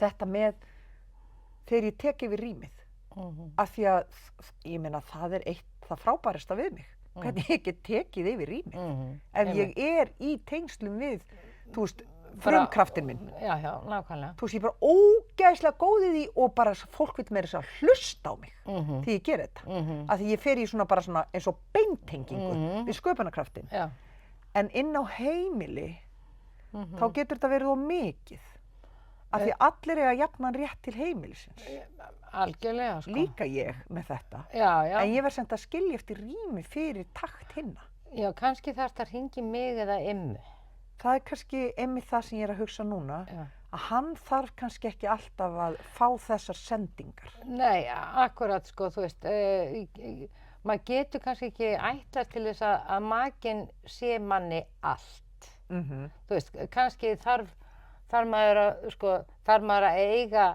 [SPEAKER 1] þetta með þegar ég tek yfir rýmið. Af því að, ég meina, það er það frábærasta við mig. Hvernig ég get tekið yfir rýmið. Ef ég er í tengslum við, þú veist, frumkraftin minn.
[SPEAKER 2] Já, nákvæmlega.
[SPEAKER 1] Þú veist, ég er bara ógeðslega góð í því og bara fólk vil meira þess að hlusta á mig því ég ger þetta. Af því ég fer í svona bara svona eins og beintengingu við sköpunarkraftin. En inn á heimili, þá getur þetta verið of mikið. Af því allir eiga jafnan rétt til heimilisins.
[SPEAKER 2] Algjörlega, sko.
[SPEAKER 1] Líka ég með þetta. En ég verð samt að skilja eftir rými fyrir takt hinna.
[SPEAKER 2] Já, kannski þarf það að hringja mig eða Immu.
[SPEAKER 1] Það er kannski einmitt það sem ég er að hugsa núna, að hann þarf kannski ekki alltaf að fá þessar sendingar.
[SPEAKER 2] Nei, akkurat, sko, þú veist, maður getur kannski ekki ætlað til þess að makinn sé manni allt. Þú veist, kannski þarf maður að eiga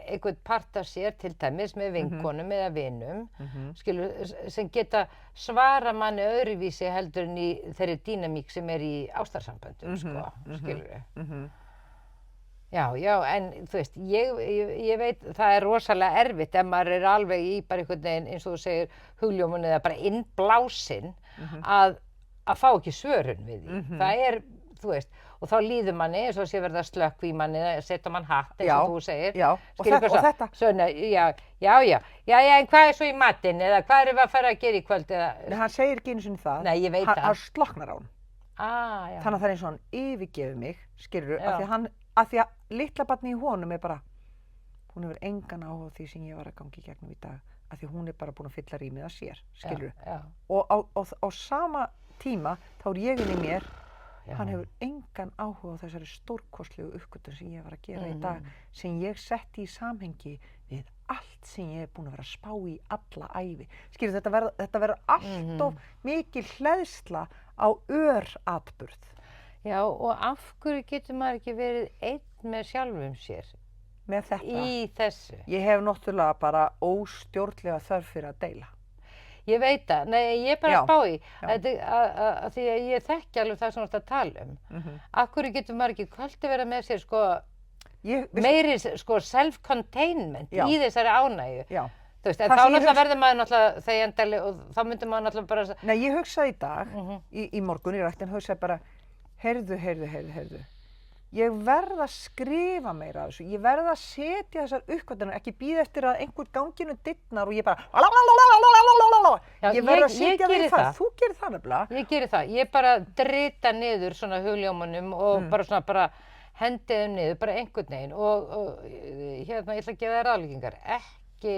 [SPEAKER 2] einhvern part af sér, til dæmis með vinkonum eða vinum, sem geta svara manni öðruvísi heldur en í þeirri dýnamík sem er í ástarsamböndum, sko, skilurðu. Já, en þú veist, ég veit, það er rosalega erfitt ef maður er alveg í bara einhvern veginn, eins og þú segir, hugljómun eða bara innblásinn, að fá ekki svörun við því. Það er, þú veist, og þá líður manni eins og sé verða slökk í manni eða setja mann hatt eins og þú segir.
[SPEAKER 1] Og þetta.
[SPEAKER 2] Svona, en hvað er svo í matinn eða hvað erum við að fara að gera í kvöld eða?
[SPEAKER 1] Nei, hann segir ekki einu sinni það.
[SPEAKER 2] Nei, ég veit það.
[SPEAKER 1] Hann slokknar á hann. Þannig að það er eins og hann yfirgefur mig, skilurðu, af því að litla barnið í honum er bara, hún hefur engan áhuga á því sem ég var að gangi í gegnum í dag, af því hún er bara búin að fylla rýmið að sér, skilurðu. Og á sama tíma þá er ég inn í mér, hann hefur engan áhuga á þessari stórkostlegu uppgötvun sem ég var að gera í dag, sem ég setti í samhengi við allt sem ég er búin að vera að spá í alla ævi. Skilur, þetta verður allt of mikil hleðsla á öratburð.
[SPEAKER 2] Já, og af hverju getur maður ekki verið einn með sjálfum sér?
[SPEAKER 1] Með þetta?
[SPEAKER 2] Í þessu?
[SPEAKER 1] Ég hef náttúrulega bara óstjórnlega þörf fyrir að deila.
[SPEAKER 2] Ég veit það, nei, ég er bara að spá í, að því að ég þekki alveg það sem þú ert að tala um. Af hverju getur maður ekki kvöldi vera með sér, sko, meiri, sko, self-containment í þessari ánægju. Þú veist, en þá náttúrulega verður maður náttúrulega þegjandali og þá myndir maður náttúrulega bara...
[SPEAKER 1] Nei, ég hugsaði í dag, í morgun í rættin, hugsaði bara, heyrðu. Ég verð að skrifa meira af þessu, ég verð að setja þessar uppkvötunar, ekki bíða eftir að einhver ganginu dyrnar og ég bara ég verð að setja það í það. Þú gerir það nefnilega.
[SPEAKER 2] Ég gerir það, ég bara drita niður svona hugljómunum og bara svona bara hendið þeim niður, bara einhvern veginn og hérna, ég ætla að gefa þér ráðleggingar, ekki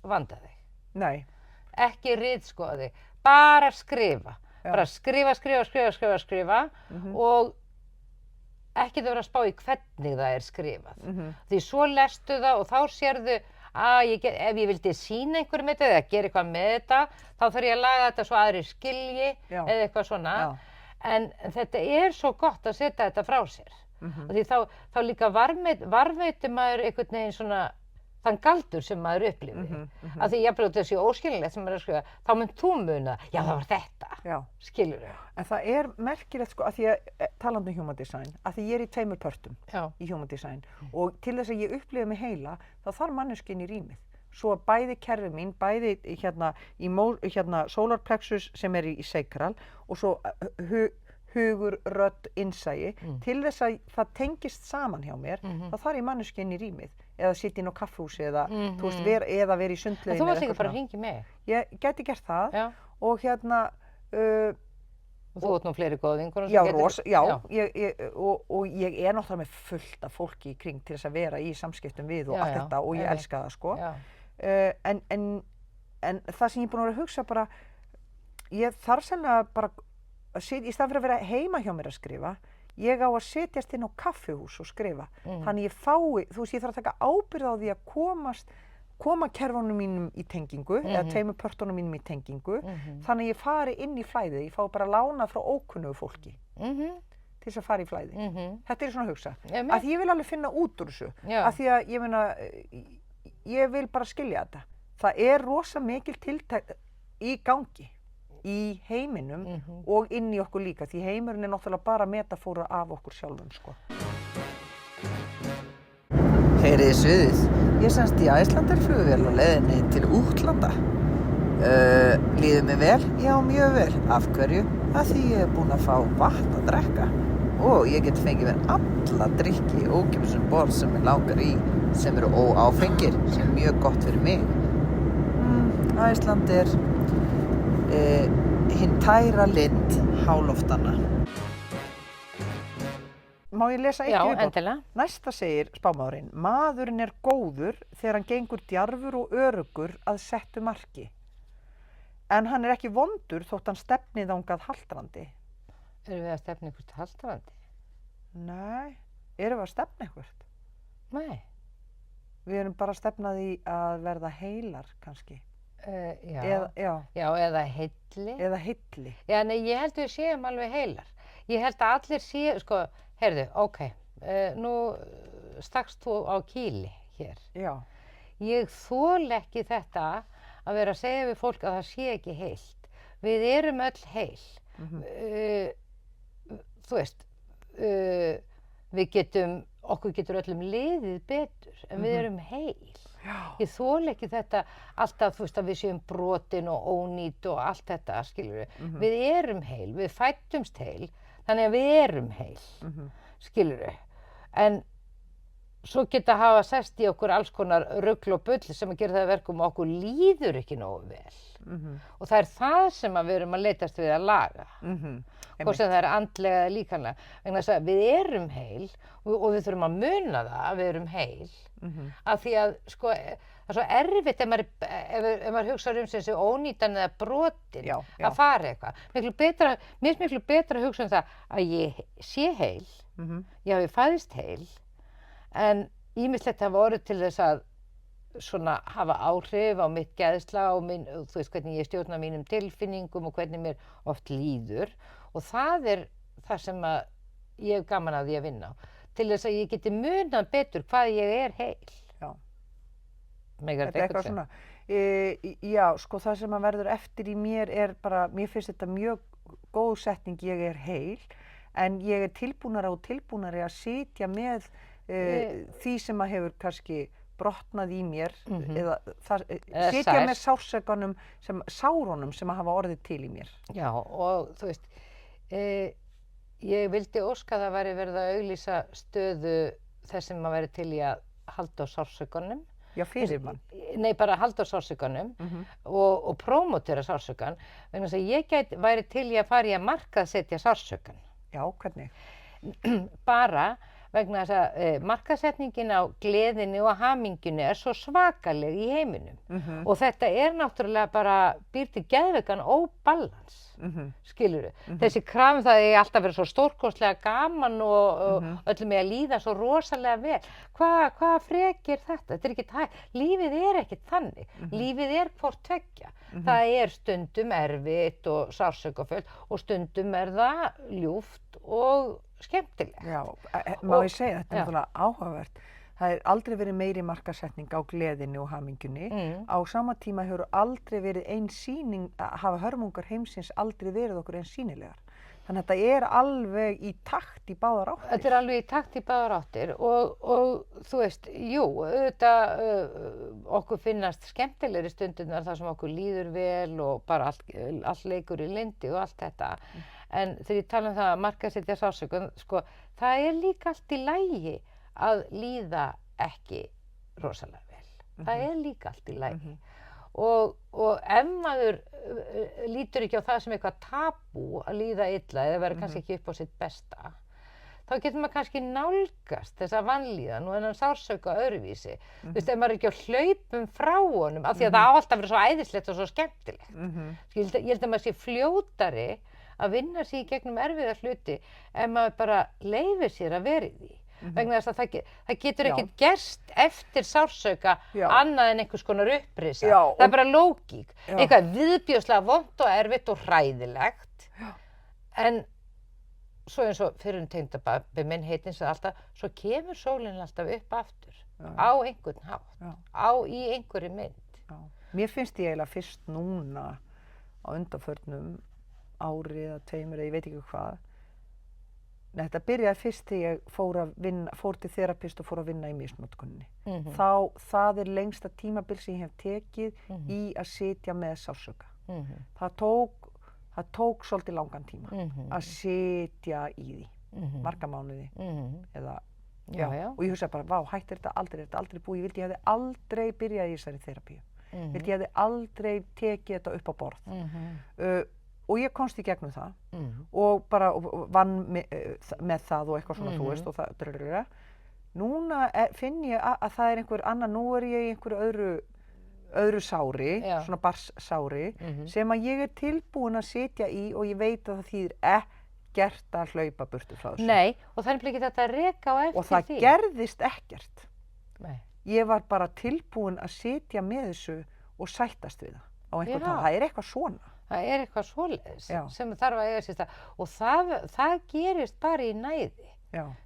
[SPEAKER 2] vanda þig,
[SPEAKER 1] Nei.
[SPEAKER 2] ekki ritskoða þig, bara skrifa, bara skrifa og ekki það vera að spá í hvernig það er skrifað. Því svo lestu það og þá sérðu ef ég vildi sýna einhverjum þetta eða gera eitthvað með þetta, þá þarf ég að laga þetta svo aðrir skilji eða eitthvað svona.
[SPEAKER 1] Já.
[SPEAKER 2] En þetta er svo gott að setja þetta frá sér. Og því þá líka varðveitir maður einhvern veginn svona þann galdur sem maður upplifir. Af því jafnvel þetta sé óskiljanlegt sem maður er að skrifa, þá mun þú muna, já það var þetta, skilurðu.
[SPEAKER 1] En það er merkilegt sko, að því að talandi um human design, að því ég er í 2 pörtum í human design og til þess að ég upplifi mig heila, þá þarf manneskinn í rýmið. Svo að bæði kerfi mín, bæði hérna solar plexus sem er í sacral og svo hugur, rödd, innsæi, til þess að það tengist saman hjá mér, þá þarf ég manneskinn í rýmið. Eða sitja inn á kaffihúsi eða, þú veist, eða vera í sundlauginni.
[SPEAKER 2] En þú varst líka bara að hringja mig.
[SPEAKER 1] Ég gæti gert það og hérna...
[SPEAKER 2] og þú átt nú fleiri góða vinkonur sem
[SPEAKER 1] getur... og ég er náttúrulega með fullt af fólki í kring til þess að vera í samskiptum við og allt þetta og ég elska það, sko. En það sem ég er búin að vera að hugsa bara, ég þarf sennilega bara að sitja, í staðan fyrir að vera heima hjá mér að skrifa, ég á að setjast inn á kaffihús og skrifa. Þannig ég fái, þú veist, ég þarf að taka ábyrgð á því að koma kerfunum mínum í tengingu, eða 2 pörtunum mínum í tengingu, þannig ég fari inn í flæðið, ég fái bara lánað frá ókunnugu fólki til þess að fara í flæðið. Þetta er svona að hugsa. Að því ég vil alveg finna út úr þessu, að því að ég meina, ég vil bara skilja þetta. Það er rosa mikil tiltæk í gangi í heiminum og inn í okkur líka, því heimurinn er náttúrulega bara metafóra af okkur sjálfum, sko.
[SPEAKER 4] Heyriði suðið? Ég semst í Icelandair-flugvél á leiðinni til útlanda. Líður mér vel? Já, mjög vel. Af hverju? Af því ég er búin að fá vatn að drekka og ég get fengið mér alla drykki ókeypis um borð sem mig langar í, sem eru óáfengir, sem er mjög gott fyrir mig. Icelandair, hinn tæra lind háloftanna.
[SPEAKER 1] Má ég lesa eitt
[SPEAKER 2] Já,
[SPEAKER 1] viðbót?
[SPEAKER 2] endilega.
[SPEAKER 1] Næsta segir spámaðurinn, maðurinn er góður þegar hann gengur djarfur og öruggur að settu marki. En hann er ekki vondur þótt hann stefni þangað haltrandi.
[SPEAKER 2] Erum við að stefna ykkur haltrandi?
[SPEAKER 1] Nei, erum við að stefna eitthvað?
[SPEAKER 2] Nei.
[SPEAKER 1] Við erum bara að stefna því að verða heilar, kannski.
[SPEAKER 2] Já, eða heilli.
[SPEAKER 1] Eða heilli.
[SPEAKER 2] Já, nei, ég held við séum alveg heilar. Ég held að allir séu, sko, heyrðu, ok, nú stakst þú á kýli hér.
[SPEAKER 1] Já.
[SPEAKER 2] Ég þoli ekki þetta að vera að segja við fólk að það sé ekki heilt. Við erum öll heil. Þú veist, okkur getur öllum liðið betur, en við erum heil.
[SPEAKER 1] Já.
[SPEAKER 2] Ég þoli ekki þetta alltaf, þú veist, að við séum brotin og ónýt og allt þetta, skilur við. Við erum heil, við fættumst heil, þannig að við erum heil, skilur við. En svo geta hafa sest í okkur alls konar rugl og bull sem að gera það að verkum og okkur líður ekki nógu vel. Og það er það sem við erum að leitast við að laga. Hvort sem það er andlega eða líkamlega. Vegna þess að við erum heil og við þurfum að muna það að við erum heil. Af því að, sko, það er svo erfitt ef maður hugsa um þessi ónýtan eða brotin að fara eitthvað. Mér finnst miklu betra að hugsa um það að ég sé heil, ég hafi fæðist heil, en ýmislegt hafa orðið til þess að svona hafa áhrif á mitt geðsla og þú veist hvernig ég stjórna mínum tilfinningum og hvernig mér oft líður og það er það sem að ég hef gaman að því að vinna á til þess að ég geti munað betur hvað ég er heil.
[SPEAKER 1] Já.
[SPEAKER 2] Megar
[SPEAKER 1] þetta eitthvað svona. Já, sko það sem að verður eftir í mér er bara, mér finnst þetta mjög góð setning, ég er heil, en ég er tilbúnari og tilbúnari að sitja með því sem að hefur kannski brotnað í mér eða sitja með sársakanum sárunum sem hafa orðið til í mér.
[SPEAKER 2] Já, og þú veist, ég vildi óska að það væri verið að auglýsa stöðu þess sem að væri til í að halda á sársakanum.
[SPEAKER 1] Já, fyrir mann.
[SPEAKER 2] Nei, bara halda á sársakanum og prómótera sársakan, vegna þess að ég væri til í að fara í að markaðsetja sársakan.
[SPEAKER 1] Já, hvernig?
[SPEAKER 2] Bara vegna þess að markaðssetningin á gleðinni og hamingjunni er svo svakaleg í heiminum. Og þetta er náttúrulega bara býr til geðveikan óbalans, skilurðu. Þessi krafum það er alltaf verið svo stórkostlega gaman og öllum að líða svo rosalega vel. Hvað frekir þetta? Þetta er ekki lífið er ekki þannig. Lífið er hvort tveggja. Það er stundum erfitt og sársaukafullt og stundum er það ljúft og skemmtilegt.
[SPEAKER 1] Já, má ég segja, þetta er náttúrulega áhugavert. Það er aldrei verið meiri markaðssetning á gleðinni og hamingjunni. Á sama tíma hefur aldrei verið ein sýning, hafa hörmungar heimsins aldrei verið okkur eins sýnilegar. Þannig að þetta er alveg í takt í báðar áttir.
[SPEAKER 2] Þetta er alveg í takt í báðar áttir og þú veist, jú, auðvitað okkur finnast skemmtilegri stundirnar þar sem okkur líður vel og bara allt leikur í lyndi og allt þetta. En þegar ég tala það að markaðssetja sársaukinn, sko, það er líka allt í lagi að líða ekki rosalega vel. Það er líka allt í lagi. Og ef maður lítur ekki á það sem eitthvað tabú að líða illa eða vera kannski ekki upp á sitt besta, þá getur maður kannski nálgast þessa vanlíðan og þennan sársauka öðruvísi. Þú veist, ef maður er ekki á hlaupum frá honum, af því að það á alltaf verið svo æðislegt og svo skemmtilegt. Ég held að maður sé fljótari að vinna sig í gegnum erfiða hluti ef maður bara leyfir sér að vera í því. Vegna þess að það getur ekkert gerst eftir sársauka annað en einhvers konar upprisa. Það er bara lógík. Eitthvað viðbjóðslega vont og erfitt og hræðilegt. En svo eins og fyrir tengdababbi minn heitinn sagði alltaf, svo kemur sólin alltaf upp aftur. Á einhvern hátt. Í einhverri mynd.
[SPEAKER 1] Mér finnst ég eiginlega fyrst núna á undanförnum ári eða tveimur eða ég veit ekki hvað. Nei, þetta byrjaði fyrst þegar ég fór til þerapist og fór að vinna í misnotkuninni. Það er lengsta tímabil sem ég hef tekið í að sitja með sársauka. Það tók svolítið langan tíma að sitja í því, marga mánuði. Og ég hugsaði bara, vá, hættir þetta aldrei búið. Ég vildi ég hefði aldrei byrjað í þessari þerapíu. Vildi ég hefði aldrei tekið þetta upp á borð. Og ég komst í gegnum það og bara vann með það og eitthvað svona, þú veist, og það. Núna finn ég að það er einhver annar, nú er ég í einhverju öðru sári, svona barsári, sem að ég er tilbúin að sitja í og ég veit að það þýðir ekkert að hlaupa burtu frá þessu.
[SPEAKER 2] Nei, og þannig blikið þetta að reka á eftir því.
[SPEAKER 1] Og það gerðist ekkert.
[SPEAKER 2] Nei.
[SPEAKER 1] Ég var bara tilbúin að sitja með þessu og sættast við það á einhvern veginn. Það er eitthvað svona.
[SPEAKER 2] Það er eitthvað svoleiðis sem þarf að eiga sér stað og það gerist bara í næði.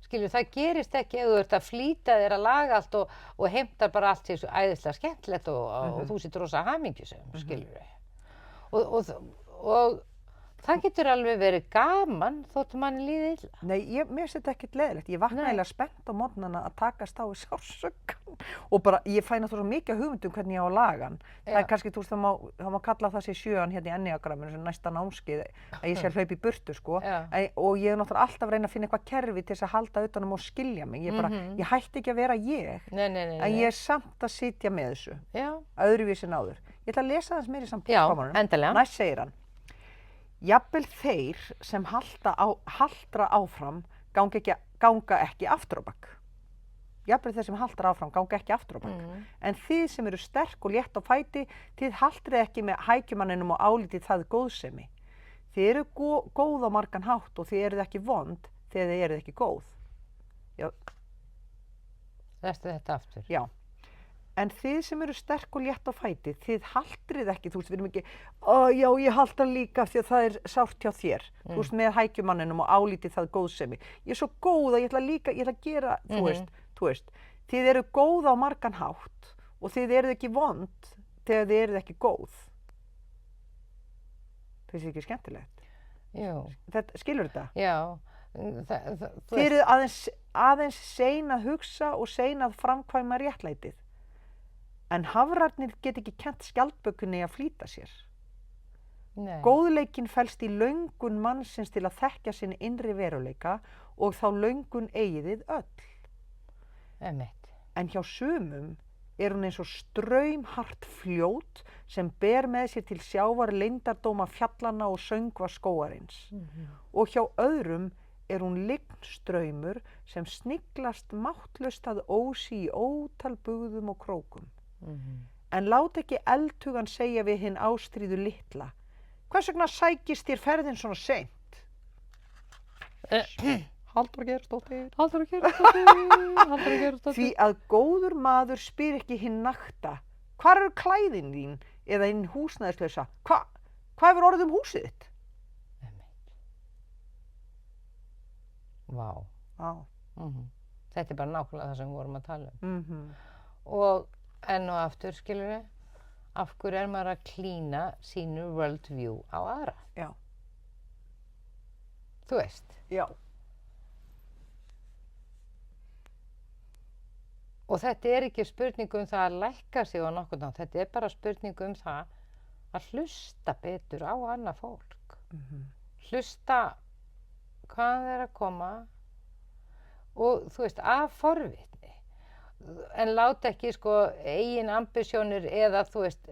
[SPEAKER 2] Skilju, það gerist ekki ef þú ert að flýta þér að laga allt og heimtar bara allt þessu æðislega skemmtilegt og þú situr rosa hamingjusöm, skilju. Og það getur alveg verið gaman þótt manni líði illa.
[SPEAKER 1] Nei, mér finnst þetta ekkert leiðilegt. Ég vakna eiginlega spennt á morgnana að takast á við sársaukann og bara, ég fæ náttúrulega mikið hugmyndum hvernig ég á að laga hann. Það er kannski, þú veist, það má kalla það sér sjöan hérna í enneagramminu sem næsta námskeið að ég sé að hlaupa í burtu, sko. Og ég er náttúrulega alltaf að reyna að finna eitthvað kerfi til þess að halda utan og skilja mig. Ég hætti ekki að vera ég, en ég er samt að sitja með þessu, öðruvísi en áður. Ég ætla að lesa þess meira í samkomunum. Næst segir hann: jafnvel þeir sem haltra áfram ganga ekki aftur á bak. Jafnvel þeir sem haltra áfram ganga ekki aftur á bak. En þið sem eru sterk og létt á fæti, þið haltrið ekki með hækjumanninum og álítið það góðsemi. Þið eru góð á margan hátt og þið eruð ekki vond þegar þið eruð ekki góð.
[SPEAKER 2] Lestu þetta aftur.
[SPEAKER 1] Já. En þið sem eru sterk og létt á fæti, þið haltrið ekki, þú veist, við erum ekki, já, ég haltra líka því að það er sárt hjá þér, þú veist, með hækjumanninum og álítið það góðsemi. Ég er svo góð að ég ætla að gera, þú veist, þið eru góð á margan hátt og þið eruð ekki vond þegar þið eruð ekki góð. Það er ekki skemmtilegt.
[SPEAKER 2] Jú.
[SPEAKER 1] Skilur þetta?
[SPEAKER 2] Já.
[SPEAKER 1] Þið eruð aðeins sein að hugsa og sein að framkvæma réttlætið. En hafrarnir get ekki kennt skjaldbökunni að flýta sér.
[SPEAKER 2] Nei.
[SPEAKER 1] Góðleikinn felst í löngun mannsins til að þekkja sinn innri veruleika og þá löngun eigið öll.
[SPEAKER 2] Einmitt.
[SPEAKER 1] En hjá sumum er hún eins og straumhart fljót sem ber með sér til sjávar leyndardóma fjallanna og söngva skógarins. Og hjá öðrum er hún lygnstraumur sem sniglast máttlaust að ósi í ótal bugðum og krókum. En lát ekki eldhugan segja við hinn ástríðu litla. Hvers vegna sækist þér ferðin svona seint? Halldóra Geirsdóttir. Því að góður maður spyr ekki hinn nakta. Hvar eru klæðin þín eða hinn húsnæðislausa? Hvað hefur orðið húsið þitt?
[SPEAKER 2] Vá. Þetta bara nákvæmlega það sem við vorum að tala Og enn og aftur, skilurðu, af hverju maður að klína sínu worldview á aðra?
[SPEAKER 1] Já.
[SPEAKER 2] Þú veist.
[SPEAKER 1] Já.
[SPEAKER 2] Og þetta ekki spurning það að lækka sig á nokkurn hátt, þetta bara spurning það að hlusta betur á annað fólk. Hlusta hvaðan þeir að koma og þú veist, af forvitni. En láta ekki eigin ambisjónir eða þú veist,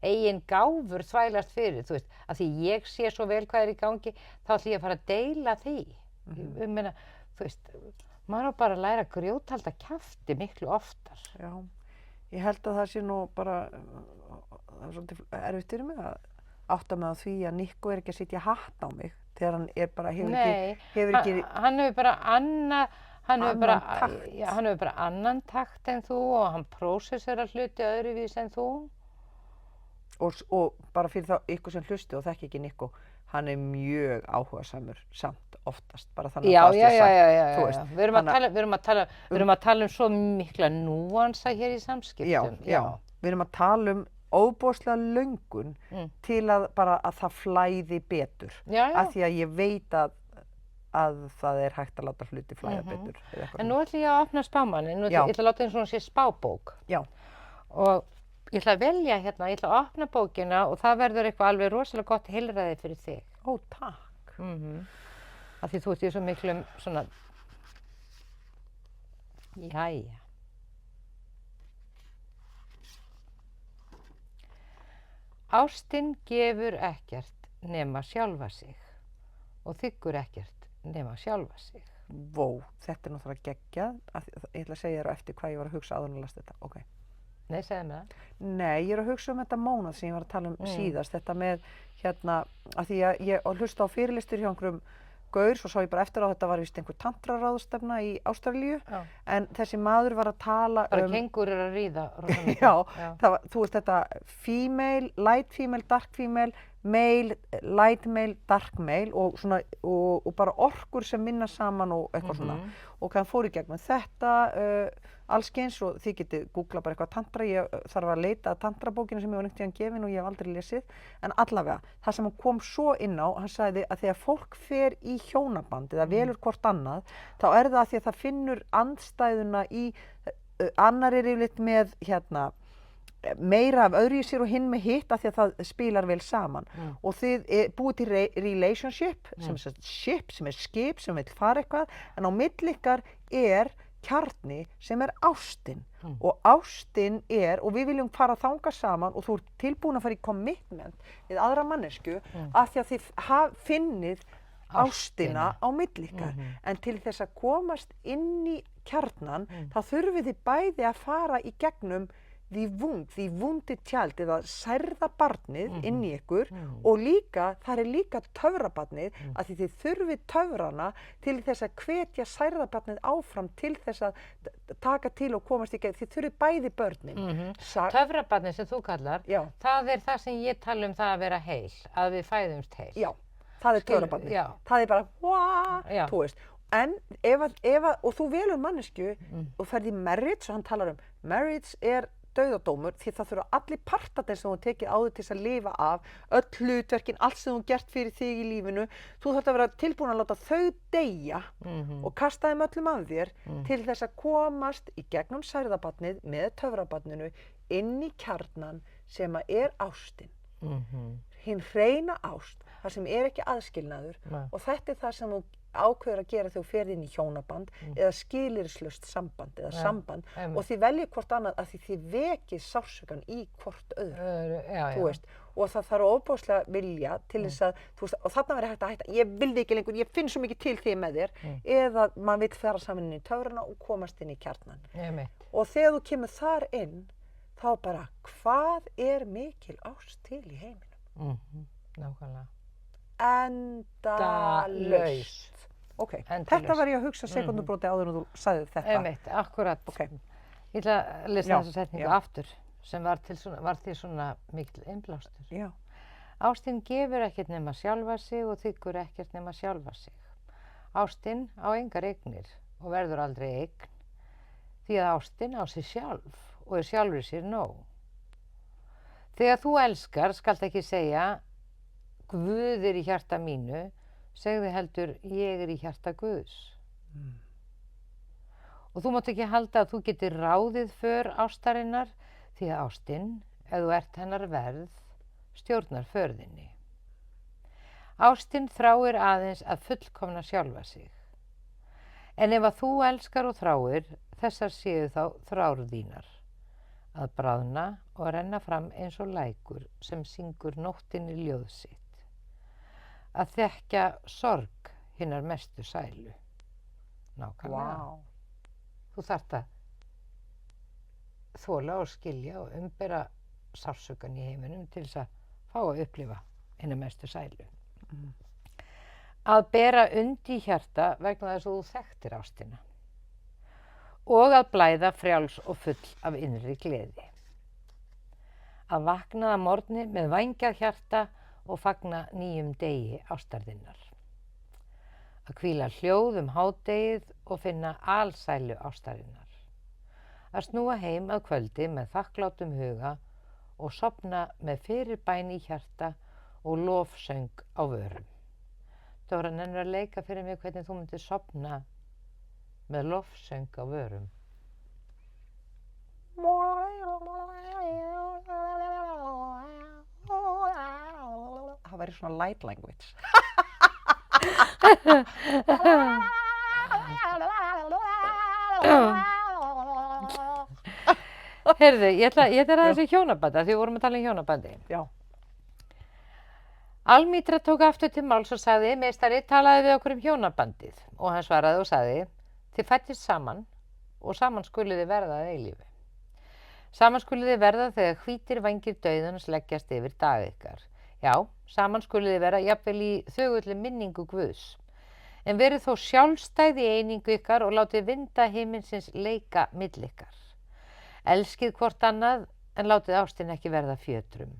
[SPEAKER 2] eigin gáfur þvælast fyrir, þú veist, að því ég sé svo vel hvað í gangi, þá ætla ég að fara að deila því. Ég meina, þú veist, maður á bara að læra að grjóthalda kjafti miklu oftar.
[SPEAKER 1] Já, ég held að það sé nú bara, það svolítið erfitt fyrir mig að átta mig á því að Nico ekki að setja hatt á mig þegar hann bara hefur ekki...
[SPEAKER 2] Hann hefur bara hann hefur bara annan takt en þú og hann prósesserar hluti öðruvís en þú.
[SPEAKER 1] Og bara fyrir þá ykkur sem hlusti og þekki ekki Nico, hann mjög áhugasamur samt oftast, bara þannig að það sé sagt.
[SPEAKER 2] Við erum að tala svo mikla núansa hér í samskiptum.
[SPEAKER 1] Já, við erum að tala óbóðslega löngun til að það flæði betur. Af því að ég veit að það hægt að láta hluti flæða betur.
[SPEAKER 2] En nú ætla ég að opna spámannin, ég ætla að láta eins og hún sé spábók.
[SPEAKER 1] Já.
[SPEAKER 2] Og ég ætla að velja hérna, ég ætla að opna bókina og það verður eitthvað alveg rosalega gott heilræði fyrir þig.
[SPEAKER 1] Ó, takk.
[SPEAKER 2] Af því þú ert í svo miklum svona... Jæja. Ástin gefur ekkert nema sjálfa sig og þiggur ekkert nema sjálfa sig.
[SPEAKER 1] Vó, þetta náttúrulega geggjað. Ég ætla að segja þér á eftir hvað ég var að hugsa áður en að lasta þetta. Ok.
[SPEAKER 2] Nei, segðu mér það.
[SPEAKER 1] Nei, ég að hugsa þetta mánuð sem ég var að tala síðast. Þetta með, að því að ég hlusta á fyrirlistur hjá einhverjum gaur, svo sá ég bara eftir á þetta var vist einhver tantraráðstefna í Ástralíu, en þessi maður var að tala
[SPEAKER 2] bara kengúrur að ríða.
[SPEAKER 1] Já, þú veist þetta female, light female, dark female, male, light male, dark male og svona, og bara orkur sem minna saman og eitthvað svona. Og hann fór í gegnum þetta, allskeins og þið getið googlað bara eitthvað tantra, ég þarf að leita að tantrabókina sem ég var einhvern tíðan gefin og ég hef aldrei lesið, en allavega, það sem hann kom svo inn á, hann sagði að þegar fólk fer í hjónaband eða velur hvort annað, þá það að því að það finnur andstæðuna í, annar yfirleitt með meira af öðru í sér og hinn með hitt af því að það spilar vel saman og þið búið til relationship sem ship, sem skip sem vil fara eitthvað, en á milli ykkar kjarni sem ástin og ástin og við viljum fara þangað saman og þú ert tilbúin að fara í commitment við aðra mannesku af því að þið finnið ástina á milli ykkar, en til þess að komast inn í kjarnan þá þurfið þið bæði að fara í gegnum því vundið tjald eða særða barnið inn í ykkur og líka, það líka töfrabarnið að þið þurfið töfrana til þess að hvetja særða barnið áfram til þess að taka til og komast í gegn, þið þurfið bæði börnin.
[SPEAKER 2] Töfrabarnið sem þú kallar, það það sem ég tala það að vera heil, að við fæðumst heil.
[SPEAKER 1] Já, það töfrabarnið. Það bara, þú veist. En og þú velur mannesku og ferð í marriage og hann talar marriage dauðadómur því það þurfa allir partarnir sem þú tekið áður til þess að lifa af, öll hlutverkin, allt sem þú gert fyrir þig í lífinu, þú þarft að vera tilbúin að láta þau deyja og kasta þeim öllum af þér til þess að komast í gegnum særðabarnið með töfrabarninu inn í kjarnan sem ástin. Hinn hreina ást, það sem ekki aðskilnaður og þetta það sem þú ákveður að gera þegar þú ferð inn í hjónaband eða skilyrðislaust samband eða samband og þið veljið hvort annað að þið vekið sársaukann í hvort öðru, þú veist, og það þarf ofboðslega vilja til þess að, þú veist, og þarna verður hægt að hætta, ég vil þig ekki lengur, ég finn svo mikið til því með þér, eða maður vill fara saman inn í töfrana og komast inn í kjarnan. Og þegar þú kemur þar inn, þá bara, hvað mikil ást til í heiminum?
[SPEAKER 2] Nákvæmlega.
[SPEAKER 1] Endalaust. Ok, þetta var ég að hugsa sekundubróti áður en þú sagði þetta.
[SPEAKER 2] Akkurat.
[SPEAKER 1] Okay.
[SPEAKER 2] Ég ætla að lesa þessa setningu aftur, sem var því svona mikill innblástur.
[SPEAKER 1] Já.
[SPEAKER 2] Ástin gefur ekkert nema sjálfa sig og þiggur ekkert nema sjálfa sig. Ástin á engar eignir og verður aldrei eign, því að ástin á sig sjálf og sjálfri sér nóg. Þegar þú elskar skalt ekki segja Guð í hjarta mínu, segðu heldur ég í hjarta Guðs. Og þú mátt ekki halda að þú getur ráðið för ástarinnar, því að ástin, ef þú ert hennar verð, stjórnar förðinni. Ástin þráir aðeins að fullkomna sjálfa sig. En ef að þú elskar og þráir, þessar séu þá þrár þínar, að bráðna og renna fram eins og lækur sem syngur nóttinni ljóð sitt. Að þekkja sorg hinnar mestu sælu. Nákvæmlega.
[SPEAKER 1] Wow.
[SPEAKER 2] Þú þarft að þola og skilja og umbera sársaukann í heiminum til þess að fá að upplifa hinnar mestu sælu. Að bera und í hjarta vegna þess að þú þekktir ástina. Og að blæða frjáls og full af innri gleði. Að vakna að morgni með vængjað hjarta og fagna nýjum degi ástarðinnar. Að hvíla hljóð hádegið og finna alsælu ástarinnar. Að snúa heim að kvöldi með þakklátum huga og sofna með fyrirbæn í hjarta og lofsöng á vörum. Dóra, nennir að leika fyrir mig hvernig þú myndir sofna með lofsöng á vörum?
[SPEAKER 1] Það væri svona light language.
[SPEAKER 2] Heyrðu, ég ætla að þessi hjónabanda, því við vorum að tala um hjónabandi.
[SPEAKER 1] Já.
[SPEAKER 2] Almítra tók aftur til máls og sagði, meistari, talaði við okkur um hjónabandið. Og hann svaraði og sagði, þið fættist saman og saman skuluð þið verða að eilífu. Saman skuluð þið verða þegar hvítir vængir dauðans leggjast yfir dag ykkar. Já, saman skuluð þið vera jafnvel í þögulli minningu Guðs. En verið þó sjálfstæði í einingu ykkar og látið vinda himinsins leika milli ykkar. Elskið hvort annað en látið ástin ekki verða fjötrum.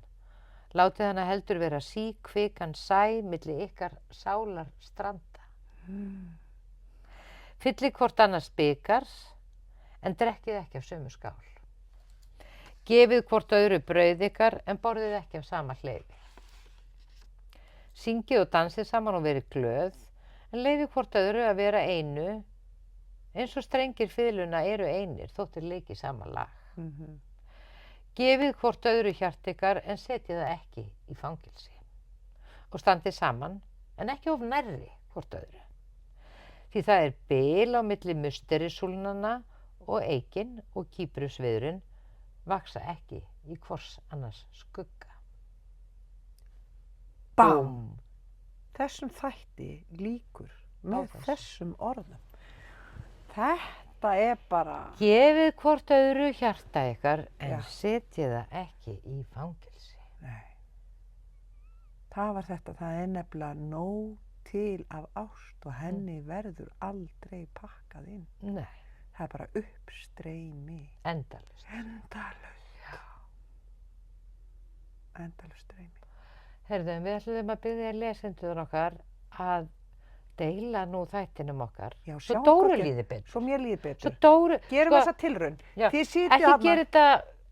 [SPEAKER 2] Látið hana heldur vera síkvikan sæ milli ykkar sálar stranda. Fyllið hvort annars bikar en drekkið ekki af sömu skál. Gefið hvort öðru brauð ykkar en borðið ekki af sama hleifi. Syngið og dansið saman og verið glöð en leyfið hvort öðru að vera einu eins og strengir fiðluna eru einir þóttir leiki sama lag. Gefið hvort öðru hjart ykkar en setjið það ekki í fangilsi. Og standið saman en ekki of nærri hvort öðru. Því það er bil á milli musterisúlnanna og eikin og kýprusviðurinn vaksa ekki í hvors annars skugga.
[SPEAKER 1] Bám! Þessum þætti lýkur með þessum orðum. Þetta er bara...
[SPEAKER 2] Gefið hvort öðru hjarta ykkar en setjið það ekki í fangilsi.
[SPEAKER 1] Nei. Það var þetta. Það er nefnilega nóg til af ást og henni verður aldrei pakkað inn.
[SPEAKER 2] Nei.
[SPEAKER 1] Það er bara uppstreymi.
[SPEAKER 2] Endalaust.
[SPEAKER 1] Endalaust. Já. Endalaust streymi.
[SPEAKER 2] Herðu, við ætlum að biðja lesendur okkar að deila nú þættinum okkar.
[SPEAKER 1] Já,
[SPEAKER 2] svo Dóru líði betur.
[SPEAKER 1] Svo mér líði betur.
[SPEAKER 2] Svo Dóru...
[SPEAKER 1] Gerum þessa tilraun. Þið sitið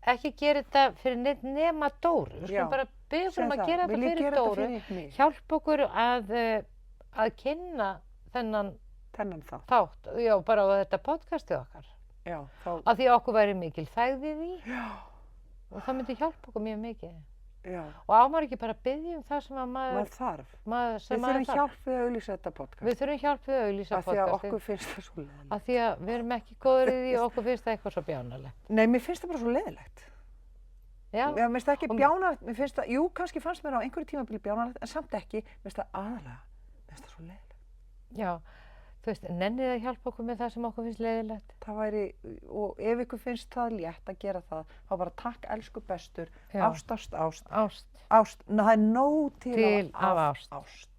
[SPEAKER 2] Ekki gera þetta fyrir nema Dóru. Við skulum bara biðja okkur að gera þetta fyrir Dóru. Hjálpa okkur að kynna þennan þátt. Já, bara á þetta podcastið okkar.
[SPEAKER 1] Já.
[SPEAKER 2] Af því að okkur væri mikil þægð í því. Já. Og það myndi hjálpa okkur mjög mikið. Já. Og á maður ekki bara biðja það sem að maður
[SPEAKER 1] þarf.
[SPEAKER 2] Við
[SPEAKER 1] þurfum hjálp við að auglýsa þetta podcast.
[SPEAKER 2] Við þurfum hjálp við að auglýsa podcastið.
[SPEAKER 1] Af því að okkur finnst það svo leiðilegt.
[SPEAKER 2] Af því að við erum ekki góður í því og okkur finnst það eitthvað svo bjánalegt.
[SPEAKER 1] Nei, mér finnst það bara svo leiðilegt.
[SPEAKER 2] Já.
[SPEAKER 1] Mér finnst það ekki bjánalegt, mér finnst það, jú, kannski fannst mér á einhverju tímabili bjánalegt, en samt ekki, mér finnst það aðalega, mér finnst það svo leiðilegt.
[SPEAKER 2] Já, þú veist, nennið að hjálpa okkur með það sem okkur finnst leiðilegt.
[SPEAKER 1] Það væri, og ef ykkur finnst það létt að gera það, þá bara takk elsku bestur,
[SPEAKER 2] Já.
[SPEAKER 1] ást, ást, ást,
[SPEAKER 2] Ást.
[SPEAKER 1] ást, það er nóg til
[SPEAKER 2] Af ást.
[SPEAKER 1] ást.